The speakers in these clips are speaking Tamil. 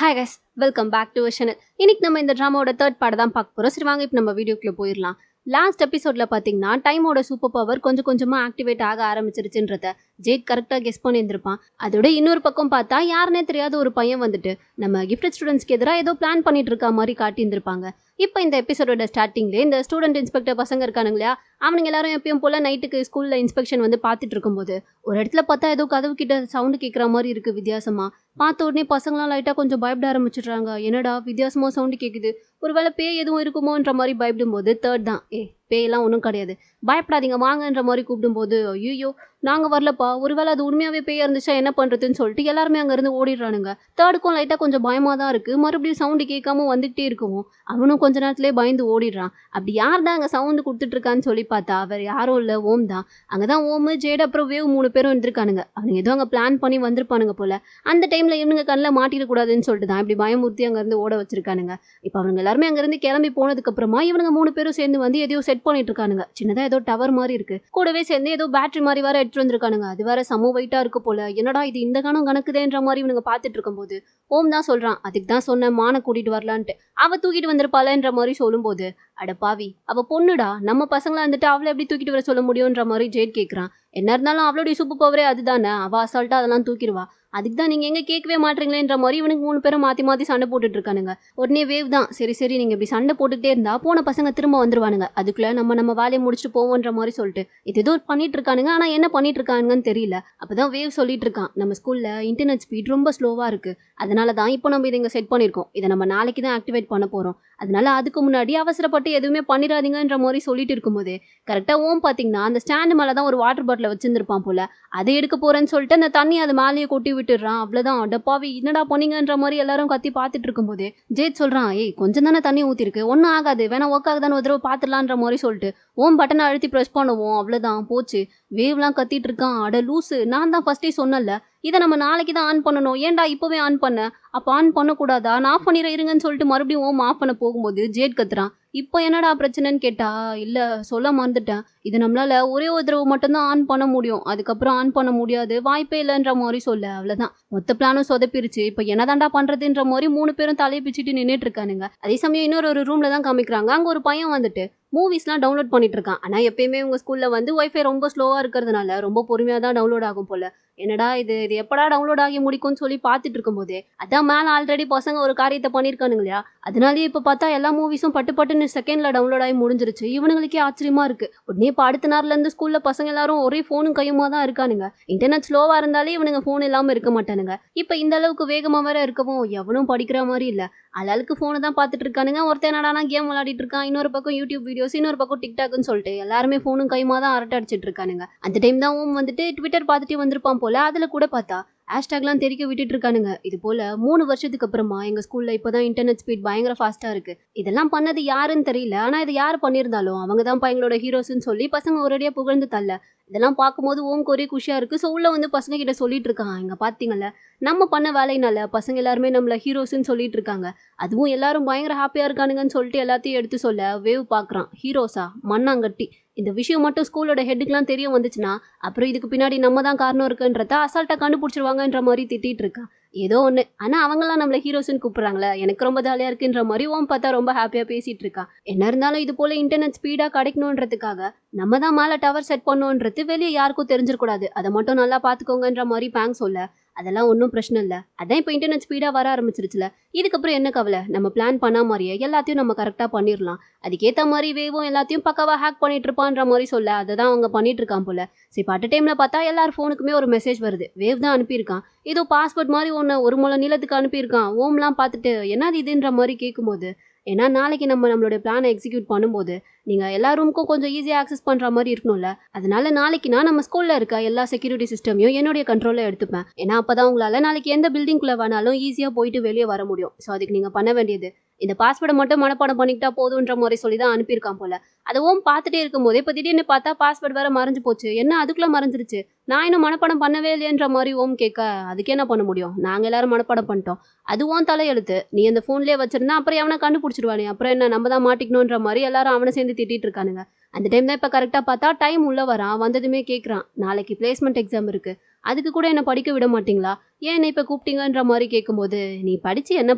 Hi guys, welcome back to channel. இன்னைக்கு நம்ம இந்த ட்ராமாவோட தேர்ட் பார்ட் தான் பார்க்க போகிறோம். சரி வாங்க இப்போ நம்ம வீடியோக்குள்ளே போயிடலாம். லாஸ்ட் எபிசோடில் பார்த்தீங்கன்னா டைமோட சூப்பர் பவர் கொஞ்சம் கொஞ்சமாக ஆக்டிவேட் ஆக ஆரம்பிச்சிருச்சுன்றத ஜேட் கரெக்டாக கெஸ் பண்ணியிருந்திருப்பான். அதோட இன்னொரு பக்கம் பார்த்தா யாருன்னே தெரியாத ஒரு பையன் வந்துட்டு நம்ம கிஃப்டட் ஸ்டூடெண்ட்ஸ்க்கு எதிராக ஏதோ பிளான் பண்ணிட்டு இருக்க மாதிரி காட்டியிருந்திருப்பாங்க. இப்போ இந்த எபிசோடோட ஸ்டார்டிங்லேயே இந்த ஸ்டூடெண்ட் இன்ஸ்பெக்டர் பசங்க இருக்கானுங்க இல்லையா, அவனுங்க எல்லாரும் எப்பயும் போல் நைட்டுக்கு ஸ்கூலில் இன்ஸ்பெக்ஷன் வந்து பார்த்துட்டு இருக்கும்போது ஒரு இடத்துல பார்த்தா ஏதோ கதவு கிட்ட சவுண்டு கேட்குற மாதிரி இருக்குது வித்தியாசமாக. பார்த்த உடனே பசங்களாம் லைட்டாக கொஞ்சம் பயப்பட ஆரம்பிச்சிடுறாங்க. என்னடா வித்தியாசமாக சவுண்டு கேட்குது, ஒருவேளை பேய் எதுவும் இருக்குமோன்ற மாதிரி பயப்படும் போது தேர்ட் தான் பேயெல்லாம் ஒன்றும் கிடையாது, பயப்படாதீங்க வாங்கன்ற மாதிரி கூப்பிடும்போது ஐயோ நாங்கள் வரலப்பா, ஒருவேளை அது உண்மையாகவே பேயா இருந்துச்சா என்ன பண்ணுறதுன்னு சொல்லிட்டு எல்லாருமே அங்கேருந்து ஓடிடுறானுங்க. தேர்டுக்கும் லைட்டாக கொஞ்சம் பயமாக தான் இருக்குது. மறுபடியும் சவுண்டு கேட்காம வந்துகிட்டே இருக்கவும் அவனும் கொஞ்ச நேரத்துலேயே பயந்து ஓடிடுறான். அப்படி யார் தான் அங்கே சவுண்டு கொடுத்துட்ருக்கான்னு சொல்லி பார்த்தா அவர் யாரும் இல்லை, ஓம் தான். அங்கே தான் ஓமு, ஜேட் அப்புறம் வேவ் 3 பேரும் வந்துருக்கானுங்க. அவங்க ஏதோ அங்கே பிளான் பண்ணி வந்திருப்பானுங்க போல். அந்த டைமில் இவனுங்க கண்ணில் மாட்டிடக்கூடாதுன்னு சொல்லிட்டு தான் இப்படி பயமுறுத்தி அங்கேருந்து ஓட வச்சிருக்கானுங்க. இப்போ அவங்க எல்லாருமே அங்கேருந்து கிளம்பி போனதுக்கப்புறமா இவனுங்க 3 பேரும் சேர்ந்து வந்து எதையோ செட் பண்ணிட்டு இருக்கானுங்க. சின்னதாக ஏதோ டவர் மாதிரி இருக்குது, கூடவே சேர்ந்து ஏதோ பேட்டரி மாதிரி வேற எடுத்துட்டு வந்திருக்கானுங்க. அது வேற செம்ம வெயிட்டாக இருக்கு போல. என்னடா இது இந்த கணம் கணக்குதேன்ற மாதிரி இவனுங்க பார்த்துட்டு இருக்கும்போது ஓம் தான் சொல்கிறான், அதுக்கு தான் சொன்னேன் மானை கூட்டிகிட்டு வரலான்ட்டு, அவள் தூக்கிட்டு வந்திருப்பாளன்ற மாதிரி சொல்லும்போது அட பாவி அவள் பொண்ணுடா, நம்ம பசங்களா இருந்துட்டு அவளை எப்படி தூக்கிட்டு வர சொல்ல முடியுன்ற மாதிரி ஜேட் கேட்குறான். என்ன இருந்தாலும் அவளுடைய சூப்பர் பவரே அதுதானே, அவள் அசால்ட்டாக அதெல்லாம் தூக்கிடுவா, அதுக்கு தான் நீங்கள் எங்கே கேட்கவே மாட்டீங்களேன்ற மாதிரி இவனுக்கு 3 பேரும் மாற்றி மாற்றி சண்டை போட்டுட்டு இருக்கானுங்க. உடனே வேவ் தான் சரி சரி நீங்கள் இப்படி சண்டை போட்டுக்கிட்டே இருந்தா போன பசங்க திரும்ப வந்துருவானுங்க, அதுக்குள்ளே நம்ம வேலையை முடிச்சுட்டு போவோன்ற மாதிரி சொல்லிட்டு இது ஏதோ பண்ணிட்டு இருக்கானுங்க. ஆனால் என்ன பண்ணிட்டு இருக்கானுங்கன்னு தெரியல. அப்போதான் வேவ் சொல்லிட்டு இருக்கான், நம்ம ஸ்கூலில் இன்டர்நெட் ஸ்பீட் ரொம்ப ஸ்லோவாக இருக்குது, அதனால தான் இப்போ நம்ம இதை இங்கே செட் பண்ணியிருக்கோம், இதை நம்ம நாளைக்கு தான் ஆக்டிவேட் பண்ண போகிறோம், அதனால அதுக்கு முன்னாடி அவசரப்பட்டு எதுவுமே பண்ணிடாதீங்கன்ற மாதிரி சொல்லிட்டு இருக்கும்போது கரெக்டாக ஓம் பார்த்தீங்கன்னா அந்த ஸ்டாண்டு மேலே தான் ஒரு வாட்டர் பாட்டிலை வச்சிருந்துருப்பான் போல. அதை எடுக்க போறேன்னு சொல்லிட்டு அந்த தண்ணி அது மேலேயே கொட்டி விட்டுடுறான். அவ்வளோதான் அடப்பாவி என்னடா பண்ணீங்கன்ற மாதிரி எல்லாரும் கத்தி பார்த்துட்டு இருக்கும்போது ஜேட் சொல்கிறான், கொஞ்சம் தானே தண்ணி ஊற்றிருக்கு, ஒன்றும் ஆகாது, வேணா ஒர்க் ஆகுதான்னு ஒரு தடவை பார்த்துடலான்ற மாதிரி சொல்லிட்டு ஓம் பட்டனை அழுத்தி ப்ரெஸ் பண்ணுவோம். அவ்வளோதான் போச்சு. வேவ்லாம் கத்திட்டு இருக்கான், அட லூஸு நான் தான் ஃபஸ்ட்டே சொன்னல இதை நம்ம நாளைக்கு தான் ஆன் பண்ணணும், ஏன்டா இப்போவே ஆன் பண்ண, அப்போ ஆன் பண்ணக்கூடாதா, நான் ஆஃப் பண்ணிடுறேன் இருங்கன்னு சொல்லிட்டு மறுபடியும் ஓம் ஆஃப் பண்ண போகும்போது ஜேட் கத்துறான், இப்போ என்னடா பிரச்சனைன்னு கேட்டா இல்லை சொல்ல மறந்துட்டேன், இது நம்மளால ஒரே ஒரு தடவை மட்டும்தான் ஆன் பண்ண முடியும், அதுக்கப்புறம் ஆன் பண்ண முடியாது, வாய்ப்பே இல்லைன்ற மாதிரி சொல்ல. அவ்வளோதான் மொத்த பிளானும் சொதப்பிருச்சு. இப்போ என்னதான்டா பண்ணுறதுன்ற மாதிரி 3 பேரும் தலையை பிச்சுட்டு நின்றுட்டு இருக்கானுங்க. அதே சமயம் இன்னொரு ரூமில் தான் காமிக்கிறாங்க. அங்கே ஒரு பையன் வந்துட்டு மூவிஸ்லாம் டவுன்லோட் பண்ணிட்டு இருக்கான். ஆனால் எப்பயுமே உங்கள் ஸ்கூலில் வந்து ஒய்ஃபை ரொம்ப ஸ்லோவாக இருக்கிறதுனால ரொம்ப பொறுமையாக தான் டவுன்லோட் ஆகும் போல். என்னடா இது எப்படா டவுன்லோட் ஆகி முடிக்கும்னு சொல்லி பார்த்துட்டு இருக்கும்போதே அதான் மேலே ஆல்ரெடி பசங்க ஒரு காரியத்தை பண்ணியிருக்கானுங்க இல்லையா, அதனாலேயே இப்போ பார்த்தா எல்லா மூவிஸும் பட்டு செகண்டில் டவுன்லோட் ஆகி முடிஞ்சிருச்சு. இவனுங்களுக்கே ஆச்சரியமா இருக்கு. உடனே இப்போ அடுத்த நாள்லேருந்து ஸ்கூலில் பசங்க எல்லாரும் ஒரே ஃபோனும் கையுமா தான் இருக்கானுங்க. இன்டர்நெட் ஸ்லோவாக இருந்தாலே இவனுங்க ஃபோன் இல்லாமல் இருக்க மாட்டானுங்க. இப்போ இந்த அளவுக்கு வேகமாக வேற இருக்கவும் எவனும் படிக்கிற மாதிரி இல்லை, ஆளாளுக்கு ஃபோனை தான் பார்த்துட்டு இருக்கானுங்க. ஒருத்தன் என்னடானா கேம் விளையாடிட்டு இருக்கான், இன்னொரு பக்கம் யூடியூப் வீடியோஸ், இன்னொரு பக்கம் டிக்டாக்னு சொல்லிட்டு எல்லாருமே ஃபோனும் கையுமா தான் அரட்டை அடிச்சிட்டு இருக்கானுங்க. அந்த டைம் தான் ஓம் வந்துட்டு ட்விட்டர் பார்த்துட்டு வந்திருப்பான் போல. அதில் கூட பார்த்தா ஹேஷ்டாக்லாம் தெரிக்க விட்டுட்டு இருக்கானுங்க. இது போல 3 வருஷத்துக்கு அப்புறமா எங்கள் ஸ்கூலில் இப்போ தான் இன்டர்நெட் ஸ்பீட் பயங்கர ஃபாஸ்ட்டாக இருக்குது, இதெல்லாம் பண்ணது யாருன்னு தெரியல, ஆனால் இது யார் பண்ணியிருந்தாலும் அவங்க தான் எங்களோட ஹீரோஸ்ன்னு சொல்லி பசங்க ஒரேடியாக புகழ்ந்து தள்ள. இதெல்லாம் பார்க்கும்போது ஓம்க்கு ஒரே குஷியாக இருக்குது. ஸோ உள்ள வந்து பசங்க கிட்ட சொல்லிட்டு இருக்கான், இங்கே பார்த்தீங்கல்ல நம்ம பண்ண வேலைனால பசங்க எல்லாருமே நம்மள ஹீரோஸ்ன்னு சொல்லிட்டு இருக்காங்க, அதுவும் எல்லாரும் பயங்கர ஹாப்பியாக இருக்கானுங்கன்னு சொல்லிட்டு எல்லாத்தையும் எடுத்து சொல்ல வேவ் பார்க்குறான். ஹீரோஸா மண்ணாங்கட்டி, இந்த விஷயம் மட்டும் ஸ்கூலோட ஹெட்டுக்கெலாம் தெரிய வந்துச்சுன்னா அப்புறம் இதுக்கு பின்னாடி நம்ம தான் காரணம் இருக்குன்றத அசால்ட்டாக கண்டுபிடிச்சிருவாங்கன்ற மாதிரி திட்டிகிட்டு இருக்கான். ஏதோ ஒன்று, ஆனால் அவங்களாம் நம்மளை ஹீரோஸ்ன்னு கூப்பிட்றாங்களே எனக்கு ரொம்ப ஜாலியாக இருக்குன்ற மாதிரி ஓம் பார்த்தா ரொம்ப ஹாப்பியாக பேசிகிட்டு இருக்கான். என்ன இருந்தாலும் இது போல் இன்டர்நெட் ஸ்பீடாக கிடைக்கணுன்றதுக்காக நம்ம தான் மேலே டவர் செட் பண்ணோன்றது வெளியே யாருக்கும் தெரிஞ்சிடக்கூடாது, அதை மட்டும் நல்லா பார்த்துக்கோங்கன்ற மாதிரி பேங்க் சொல்ல அதெல்லாம் ஒன்றும் பிரச்சனை இல்லை, அதான் இப்போ இன்டர்நெட் ஸ்பீடாக வர ஆரம்பிச்சிருச்சுல, இதுக்கப்புறம் என்ன கவலை, நம்ம பிளான் பண்ண மாதிரியே எல்லாத்தையும் நம்ம கரெக்டாக பண்ணிடலாம், அதுக்கேற்ற மாதிரி வேவும் எல்லாத்தையும் பக்காவாக ஹேக் பண்ணிட்டு இருப்பான்ற மாதிரி சொல்ல அதை தான் அவங்க பண்ணிட்டு இருக்கான் போல. சரி பட்ட டைமில் பார்த்தா எல்லார் ஃபோனுக்குமே ஒரு மெசேஜ் வருது, வேவ் தான் அனுப்பியிருக்கான், ஏதோ பாஸ்வேர்ட் மாதிரி ஒன்று 1 முழம் நீளத்துக்கு அனுப்பியிருக்கான். ஓம்லாம் பார்த்துட்டு என்னது இதுன்ற மாதிரி கேட்கும்போது ஏன்னா நாளைக்கு நம்மளுடைய பிளானை எக்ஸிக்யூட் பண்ணும்போது நீங்கள் எல்லா ரூமுக்கும் கொஞ்சம் ஈஸியாக ஆக்சஸ் பண்ணுற மாதிரி இருக்கணும்ல, அதனால நாளைக்கு நான் நம்ம ஸ்கூலில் இருக்க எல்லா செக்யூரிட்டி சிஸ்டமையும் என்னுடைய கண்ட்ரோலில் எடுத்துப்பேன், ஏன்னா அப்போ தான் உங்களால் நாளைக்கு எந்த பில்டிங்குள்ளே வேணாலும் ஈஸியாக போயிட்டு வெளியே வர முடியும். ஸோ அதுக்கு நீங்கள் பண்ண வேண்டியது இந்த பாஸ்வேர்டை மட்டும் மனப்பாடம் பண்ணிக்கிட்டா போதுன்ற மாதிரி சொல்லி தான் அனுப்பியிருக்கான் போல. அதை ஓம் பார்த்துட்டே இருக்கும் போது இப்போ திடீர்னு பார்த்தா பாஸ்வேர்டு வேற மறைஞ்சு போச்சு. என்ன அதுக்குள்ளே மறைஞ்சிருச்சு, நான் இன்னும் மனப்பாடம் பண்ணவே இல்லையன்ற மாதிரி ஓம் கேட்க அதுக்கு என்ன பண்ண முடியும், நாங்கள் எல்லாரும் மனப்பாடம் பண்ணிட்டோம், அதுவும் தலையெழுத்து, நீ அந்த ஃபோன்லேயே வச்சிருந்தா அப்புறம் எவனை கண்டுபிடிச்சிடுவானே, அப்புறம் என்ன நம்ம தான் மாட்டிக்கணுன்ற மாதிரி எல்லாரும் அவனை சேர்ந்து திட்டிட்டு இருக்கானுங்க. அந்த டைம் தான் இப்போ கரெக்டாக பார்த்தா டைம் உள்ள வரான். வந்ததுமே கேட்குறான், நாளைக்கு பிளேஸ்மெண்ட் எக்ஸாம் இருக்குது, அதுக்கு கூட என்ன படிக்க விட மாட்டிங்களா, ஏன் என்ன இப்போ கூப்பிட்டீங்கன்ற மாதிரி கேட்கும்போது, நீ படிச்சு என்ன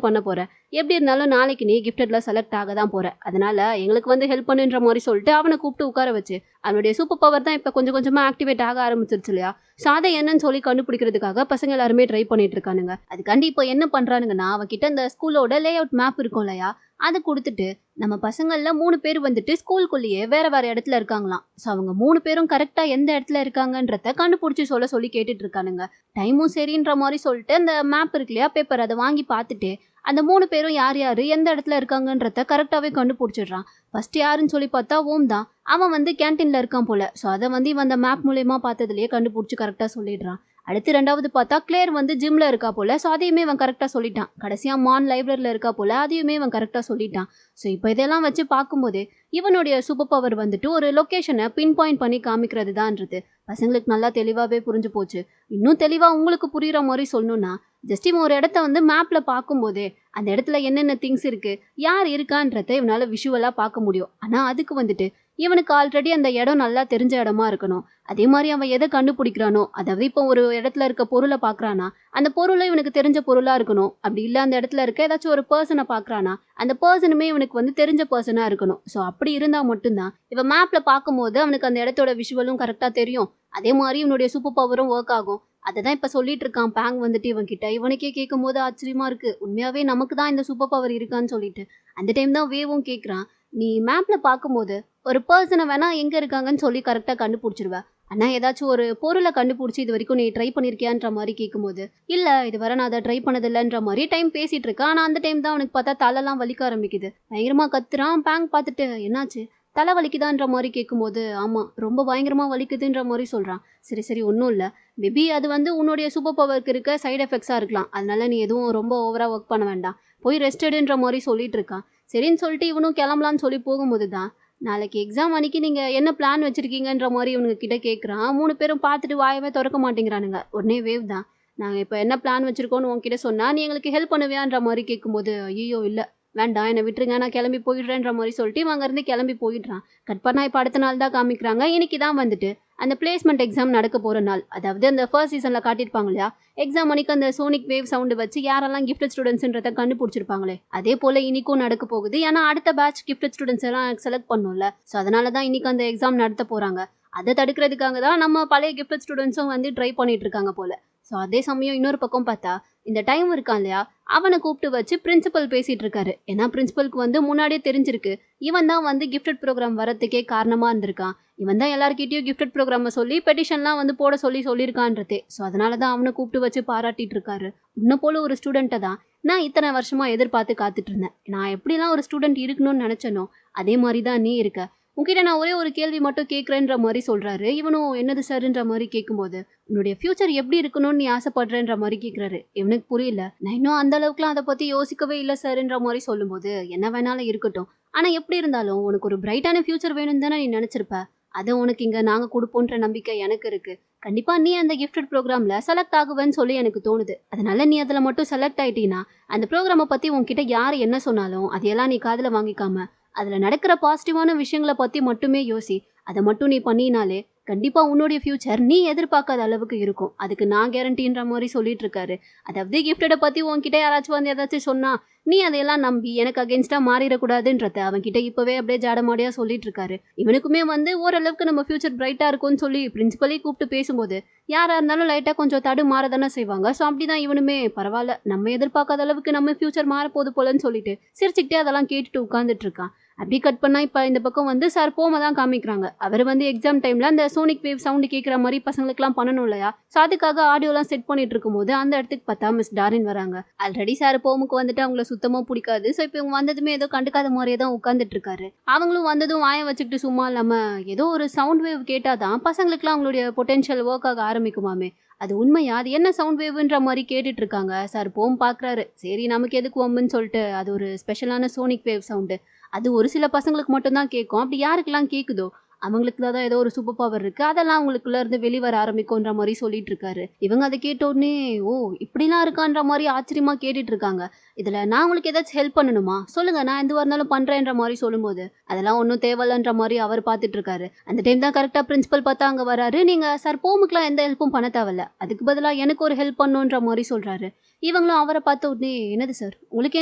பண்ண போற? எப்படி இருந்தாலும் நாளைக்கு நீ கிஃப்டட்ல செலக்ட் ஆக தான் போற. அதனால எங்களுக்கு வந்து ஹெல்ப் பண்ணுன்ற மாதிரி சொல்லிட்டு அவனை கூப்பிட்டு உட்கார வச்சு, அவனுடைய சூப்பர் பவர் தான் இப்போ கொஞ்சம் கொஞ்சமா ஆக்டிவேட் ஆக ஆரம்பிச்சிருச்சு இல்லையா? ஸோ அதை என்னன்னு சொல்லி கண்டுபிடிக்கிறதுக்காக பசங்க எல்லாருமே ட்ரை பண்ணிட்டு இருக்கானுங்க. அதுக்காண்டி இப்போ என்ன பண்றானுங்கன்னா, அவன்கிட்ட இந்த ஸ்கூலோட லே அவுட் மேப் இருக்கும் இல்லையா? அதை கொடுத்துட்டு நம்ம பசங்கள்ல 3 பேர் வந்துட்டு ஸ்கூலுக்குள்ளேயே வேற வேற இடத்துல இருக்காங்களாம். ஸோ அவங்க 3 பேரும் கரெக்டா எந்த இடத்துல இருக்காங்கன்றத கண்டுபிடிச்சு சொல்ல சொல்லி கேட்டுட்டு இருக்கானுங்க. டைமும் சரின்ற மாதிரி சொல்லிட்டு அந்த மேப் இருக்கு இல்லையா பேப்பர், அதை வாங்கி பார்த்துட்டு அந்த 3 பேரும் யார் யாரு எந்த இடத்துல இருக்காங்கன்றத கரெக்டாவே கண்டுபிடிச்சிடுறான். ஃபர்ஸ்ட் யாருன்னு சொல்லி பார்த்தா ஓம் தான். அவன் வந்து கேன்டீன்ல இருக்கான் போல. ஸோ அதை வந்து இவன் அந்த மேப் மூலியமா பார்த்ததுலயே கண்டுபிடிச்சு கரெக்டா சொல்லிடுறான். அடுத்து 2வது பார்த்தா கிளேர் வந்து ஜிம்ல இருக்கா போல. ஸோ அதையுமே இவன் கரெக்டா சொல்லிட்டான். கடைசியா மான் லைப்ரரியில இருக்கா போல. அதையுமே இவன் கரெக்டா சொல்லிட்டான். ஸோ இப்போ இதெல்லாம் வச்சு பார்க்கும்போதே இவனுடைய சூப்பர் பவர் வந்துட்டு ஒரு லொக்கேஷனை பின் பாயிண்ட் பண்ணி காமிக்கிறது தான்றது பசங்களுக்கு நல்லா தெளிவாகவே புரிஞ்சு போச்சு. இன்னும் தெளிவாக உங்களுக்கு புரியுற மாதிரி சொல்லணும்னா, ஜஸ்ட் இவன் ஒரு இடத்த வந்து மேப்ல பார்க்கும்போதே அந்த இடத்துல என்னென்ன திங்ஸ் இருக்கு, யார் இருக்கான்றத இவனால விஷுவலா பார்க்க முடியும். ஆனா அதுக்கு வந்துட்டு இவனுக்கு ஆல்ரெடி அந்த இடம் நல்லா தெரிஞ்ச இடமா இருக்கணும். அதே மாதிரி அவன் எதை கண்டுபிடிக்கிறானோ, அதாவது இப்போ ஒரு இடத்துல இருக்க பொருளை பார்க்கறானா, அந்த பொருளும் இவனுக்கு தெரிஞ்ச பொருளா இருக்கணும். அப்படி இல்லை அந்த இடத்துல இருக்க ஏதாச்சும் ஒரு பர்சனை பார்க்கறானா, அந்த பர்சனுமே இவனுக்கு வந்து தெரிஞ்ச பர்சனா இருக்கணும். ஸோ அப்படி இருந்தா மட்டும்தான் இவன் மேப்ல பார்க்கும்போது அவனுக்கு அந்த இடத்தோட விஷுவலும் கரெக்டா தெரியும். அதே மாதிரி இவனுடைய சூப்பர் பவரும் ஒர்க் ஆகும். அதை தான் இப்போ சொல்லிட்டு இருக்கான் பேங் வந்துட்டு இவன் கிட்ட. இவனுக்கே கேட்கும் போது ஆச்சரியமா இருக்கு. உண்மையாவே நமக்கு தான் இந்த சூப்பர் பவர் இருக்கான்னு சொல்லிட்டு. அந்த டைம் தான் வேவும் கேட்குறான், நீ மேப்ல பார்க்கும்போது ஒரு பர்சனை வேணா எங்க இருக்காங்கன்னு சொல்லி கரெக்டா கண்டுபிடிச்சிருவ. ஆனா ஏதாச்சும் ஒரு பொருளை கண்டுபிடிச்சி இது வரைக்கும் நீ ட்ரை பண்ணிருக்கியான்ற மாதிரி கேட்கும்போது, இல்ல இதுவரை நான் அதை ட்ரை பண்ணதில்லைன்ற மாதிரி டைம் பேசிட்டு இருக்கான். ஆனா அந்த டைம் தான் அவனுக்கு பார்த்தா தலைலாம் வலிக்க ஆரம்பிக்குது. பயங்கரமா கத்துறான். பேங்க் பார்த்துட்டு என்னாச்சு தலை வலிக்குதான்ற மாதிரி கேட்கும்போது, ஆமா ரொம்ப பயங்கரமா வலிக்குதுன்ற மாதிரி சொல்றான். சரி சரி ஒன்றும் இல்லை, மேபி அது வந்து உன்னுடைய சூப்பர் பவருக்கு இருக்க சைடு எஃபெக்ட்ஸாக இருக்கலாம். அதனால நீ எதுவும் ரொம்ப ஓவராக ஒர்க் பண்ண வேண்டாம், போய் ரெஸ்ட் எடுன்ற மாதிரி சொல்லிட்டு இருக்கான். சரின்னு சொல்லிட்டு இவனும் கிளம்பலான்னு சொல்லி போகும்போது தான், நாளைக்கு எக்ஸாம் அன்னைக்கு நீங்கள் என்ன பிளான் வச்சுருக்கீங்கன்ற மாதிரி இவனுங்க கிட்ட கேட்குறான். 3 பேரும் பார்த்துட்டு வாயவே திறக்க மாட்டேங்கிறானுங்க. உடனே வேவ் தான், நாங்கள் இப்போ என்ன பிளான் வச்சுருக்கோன்னு உன்கிட்ட சொன்னால் நீ எங்களுக்கு ஹெல்ப் பண்ணுவியான்ற மாதிரி கேட்கும்போது, ஐயோ இல்லை வேண்டாம் என்னை விட்டுருங்க நான் கிளம்பி போயிடுறேன்ற மாதிரி சொல்லிட்டு இவன் அங்கேருந்து கிளம்பி போயிடுறான். கட் பண்ணா இப்போ அடுத்த நாள் தான் காமிக்கிறாங்க. இன்னைக்கு தான் வந்துட்டு அந்த பிளேஸ்மெண்ட் எக்ஸாம் நடக்க போகிற நாள். அதாவது அந்த ஃபர்ஸ்ட் சீசனில் காட்டியிருப்பாங்க இல்லையா, எக்ஸாம் அன்னைக்கு அந்த சோனிக் வேவ் சவுண்டு வச்சு யாரெல்லாம் கிஃப்டட் ஸ்டூடெண்ட்ஸ்ன்றதை கண்டுபிடிச்சிருப்பாங்களே, அதே போல் இன்னைக்கும் நடக்க போகுது. ஏன்னா அடுத்த பேட்ச் கிஃப்டட் ஸ்டூடெண்ட்ஸ் எல்லாம் செலக்ட் பண்ணும்ல. ஸோ அதனால தான் இன்னைக்கு அந்த எக்ஸாம் நடத்த போகிறாங்க. அதை தடுக்கிறதுக்காக தான் நம்ம பழைய கிஃப்டட் ஸ்டூடெண்ட்ஸும் வந்து ட்ரை பண்ணிட்டு இருக்காங்க போல. ஸோ அதே சமயம் இன்னொரு பக்கம் பார்த்தா இந்த டைம் இருக்கான் இல்லையா, அவனை கூப்பிட்டு வச்சு பிரின்சிபல் பேசிட்டு இருக்காரு. ஏன்னா பிரின்சிபலுக்கு வந்து முன்னாடியே தெரிஞ்சிருக்கு இவன் தான் வந்து கிஃப்டட் ப்ரோக்ராம் வரத்துக்கே காரணமா இருந்திருக்கான். இவன் தான் எல்லார்கிட்டயும் கிஃப்டட் ப்ரோக்ராமை சொல்லி பெட்டிஷன்லாம் வந்து போட சொல்லியிருக்கான்றதே. ஸோ அதனால தான் அவனை கூப்பிட்டு வச்சு பாராட்டிட்டு இருக்காரு. உன்னை போல ஒரு ஸ்டூடெண்ட்டை தான் நான் இத்தனை வருஷமா எதிர்பார்த்து காத்துட்டு இருந்தேன். நான் எப்படிலாம் ஒரு ஸ்டூடெண்ட் இருக்கணும்னு நினைச்சனோ அதே மாதிரி தான் நீ இருக்க. உன்கிட்ட நான் ஒரே ஒரு கேள்வி மட்டும் கேட்குறேன்ற மாதிரி சொல்றாரு. இவனும் என்னது சார்ன்ற மாதிரி கேட்கும்போது, உன்னுடைய ஃபியூச்சர் எப்படி இருக்கணும்னு நீ ஆசைப்படுறேன்ற மாதிரி கேட்குறாரு. இவனுக்கு புரியல. நான் இன்னும் அந்த அளவுக்குலாம் அதை பற்றி யோசிக்கவே இல்லை சார்ன்ற மாதிரி சொல்லும்போது, என்ன வேணாலும் இருக்கட்டும், ஆனால் எப்படி இருந்தாலும் உனக்கு ஒரு பிரைட்டான ஃபியூச்சர் வேணும்னு தானே நீ நினச்சிருப்ப. அதை உனக்கு இங்கே நாங்கள் கொடுப்போன்ற நம்பிக்கை எனக்கு இருக்கு. கண்டிப்பாக நீ அந்த கிஃப்டட் ப்ரோக்ராமில் செலக்ட் ஆகுவேன்னு சொல்லி எனக்கு தோணுது. அதனால நீ அதில் மட்டும் செலக்ட் ஆகிட்டீங்கன்னா அந்த ப்ரோக்ராமை பற்றி உன்கிட்ட யார் என்ன சொன்னாலும் அதையெல்லாம் நீ காதில் வாங்கிக்காம அதில் நடக்கிற பாசிட்டிவான விஷயங்களை பற்றி மட்டுமே யோசி. அதை மட்டும் நீ பண்ணினாலே கண்டிப்பாக உன்னுடைய ஃபியூச்சர் நீ எதிர்பார்க்காத அளவுக்கு இருக்கும். அதுக்கு நான் கேரண்டின்ற மாதிரி சொல்லிட்டு இருக்காரு. அதாவது கிஃப்டடை பற்றி உன்கிட்ட யாராச்சும் வந்து ஏதாச்சும் சொன்னா நீ அதையெல்லாம் நம்பி எனக்கு அகேன்ஸ்டாக மாறிடக்கூடாதுன்றத அவன்கிட்ட இப்போவே அப்படியே ஜாடமாடியாக சொல்லிட்டு இருக்காரு. இவனுக்குமே வந்து ஓரளவுக்கு நம்ம ஃபியூச்சர் பிரைட்டாக இருக்கும்னு சொல்லி பிரின்சிபலே கூப்பிட்டு பேசும்போது யாராக இருந்தாலும் லைட்டாக கொஞ்சம் தடு மாற தானே செய்வாங்க. ஸோ அப்படி தான் இவனுமே பரவாயில்ல நம்ம எதிர்பார்க்காத அளவுக்கு நம்ம ஃபியூச்சர் மாறப்போது போலன்னு சொல்லிட்டு சிரிச்சுக்கிட்டே அதெல்லாம் கேட்டுட்டு உட்காந்துட்டு இருக்கான். அப்படி கட் பண்ணா இப்போ இந்த பக்கம் வந்து சார் போம தான் காமிக்கிறாங்க. அவர் வந்து எக்ஸாம் டைம்ல அந்த சோனிக் வேவ் சவுண்டு கேட்குற மாதிரி பசங்களுக்குலாம் பண்ணணும் இல்லையா, ஸோ அதுக்காக ஆடியோலாம் செட் பண்ணிட்டு இருக்கும்போது அந்த இடத்துக்கு பார்த்தா மிஸ் டாரின் வராங்க. ஆல்ரெடி சார் போமுக்கு வந்துட்டு அவங்கள சுத்தமாக பிடிக்காது. ஸோ இப்போ இவங்க வந்ததுமே ஏதோ கண்டுக்காத மாதிரியே தான் உட்காந்துட்டு இருக்காரு. அவங்களும் வந்ததும் வாய வச்சுக்கிட்டு சும்மா இல்லாமல் ஏதோ ஒரு சவுண்ட் வேவ் கேட்டால் தான் பசங்களுக்குலாம் அவங்களுடைய பொட்டென்ஷியல் ஒர்க் ஆக ஆரம்பிக்குமாமே. அது உண்மையா, அது என்ன சவுண்ட் வேவ்ன்ற மாதிரி கேட்டுட்டு இருக்காங்க. சார் போம் பார்க்குறாரு. சரி நமக்கு எதுக்கு வம்புன்னு சொல்லிட்டு அது ஒரு ஸ்பெஷலான சோனிக் வேவ் சவுண்டு, அது ஒரு சில பசங்களுக்கு மட்டும்தான் கேட்கும். அப்படி யாருக்கெல்லாம் கேட்குதோ அவங்களுக்கு தான் ஏதோ ஒரு சூப்பர் பவர் இருக்கு, அதெல்லாம் அவங்களுக்குள்ள இருந்து வெளிவர ஆரம்பிக்கும்ன்ற மாதிரி சொல்லிட்டு இருக்காரு. இவங்க அதை கேட்ட உடனே ஓ இப்படிலாம் இருக்கான்ற மாதிரி ஆச்சரியமா கேட்டுட்டு இருக்காங்க. இதுல நான் உங்களுக்கு ஏதாச்சும் ஹெல்ப் பண்ணணுமா சொல்லுங்க, நான் எதுவா இருந்தாலும் பண்றேன்ற மாதிரி சொல்லும்போது அதெல்லாம் ஒன்றும் தேவையில்லன்ற மாதிரி அவர் பார்த்துட்டு இருக்காரு. அந்த டைம் தான் கரெக்டா பிரின்சிபல் பார்த்தா அங்க வராரு. நீங்க சார் போமுக்குலாம் எந்த ஹெல்ப்பும் பண்ண தேவையில்ல, அதுக்கு பதிலா எனக்கு ஒரு ஹெல்ப் பண்ணுன்ற மாதிரி சொல்றாரு. இவங்களும் அவரை பார்த்த உடனே என்னது சார் உங்களுக்கு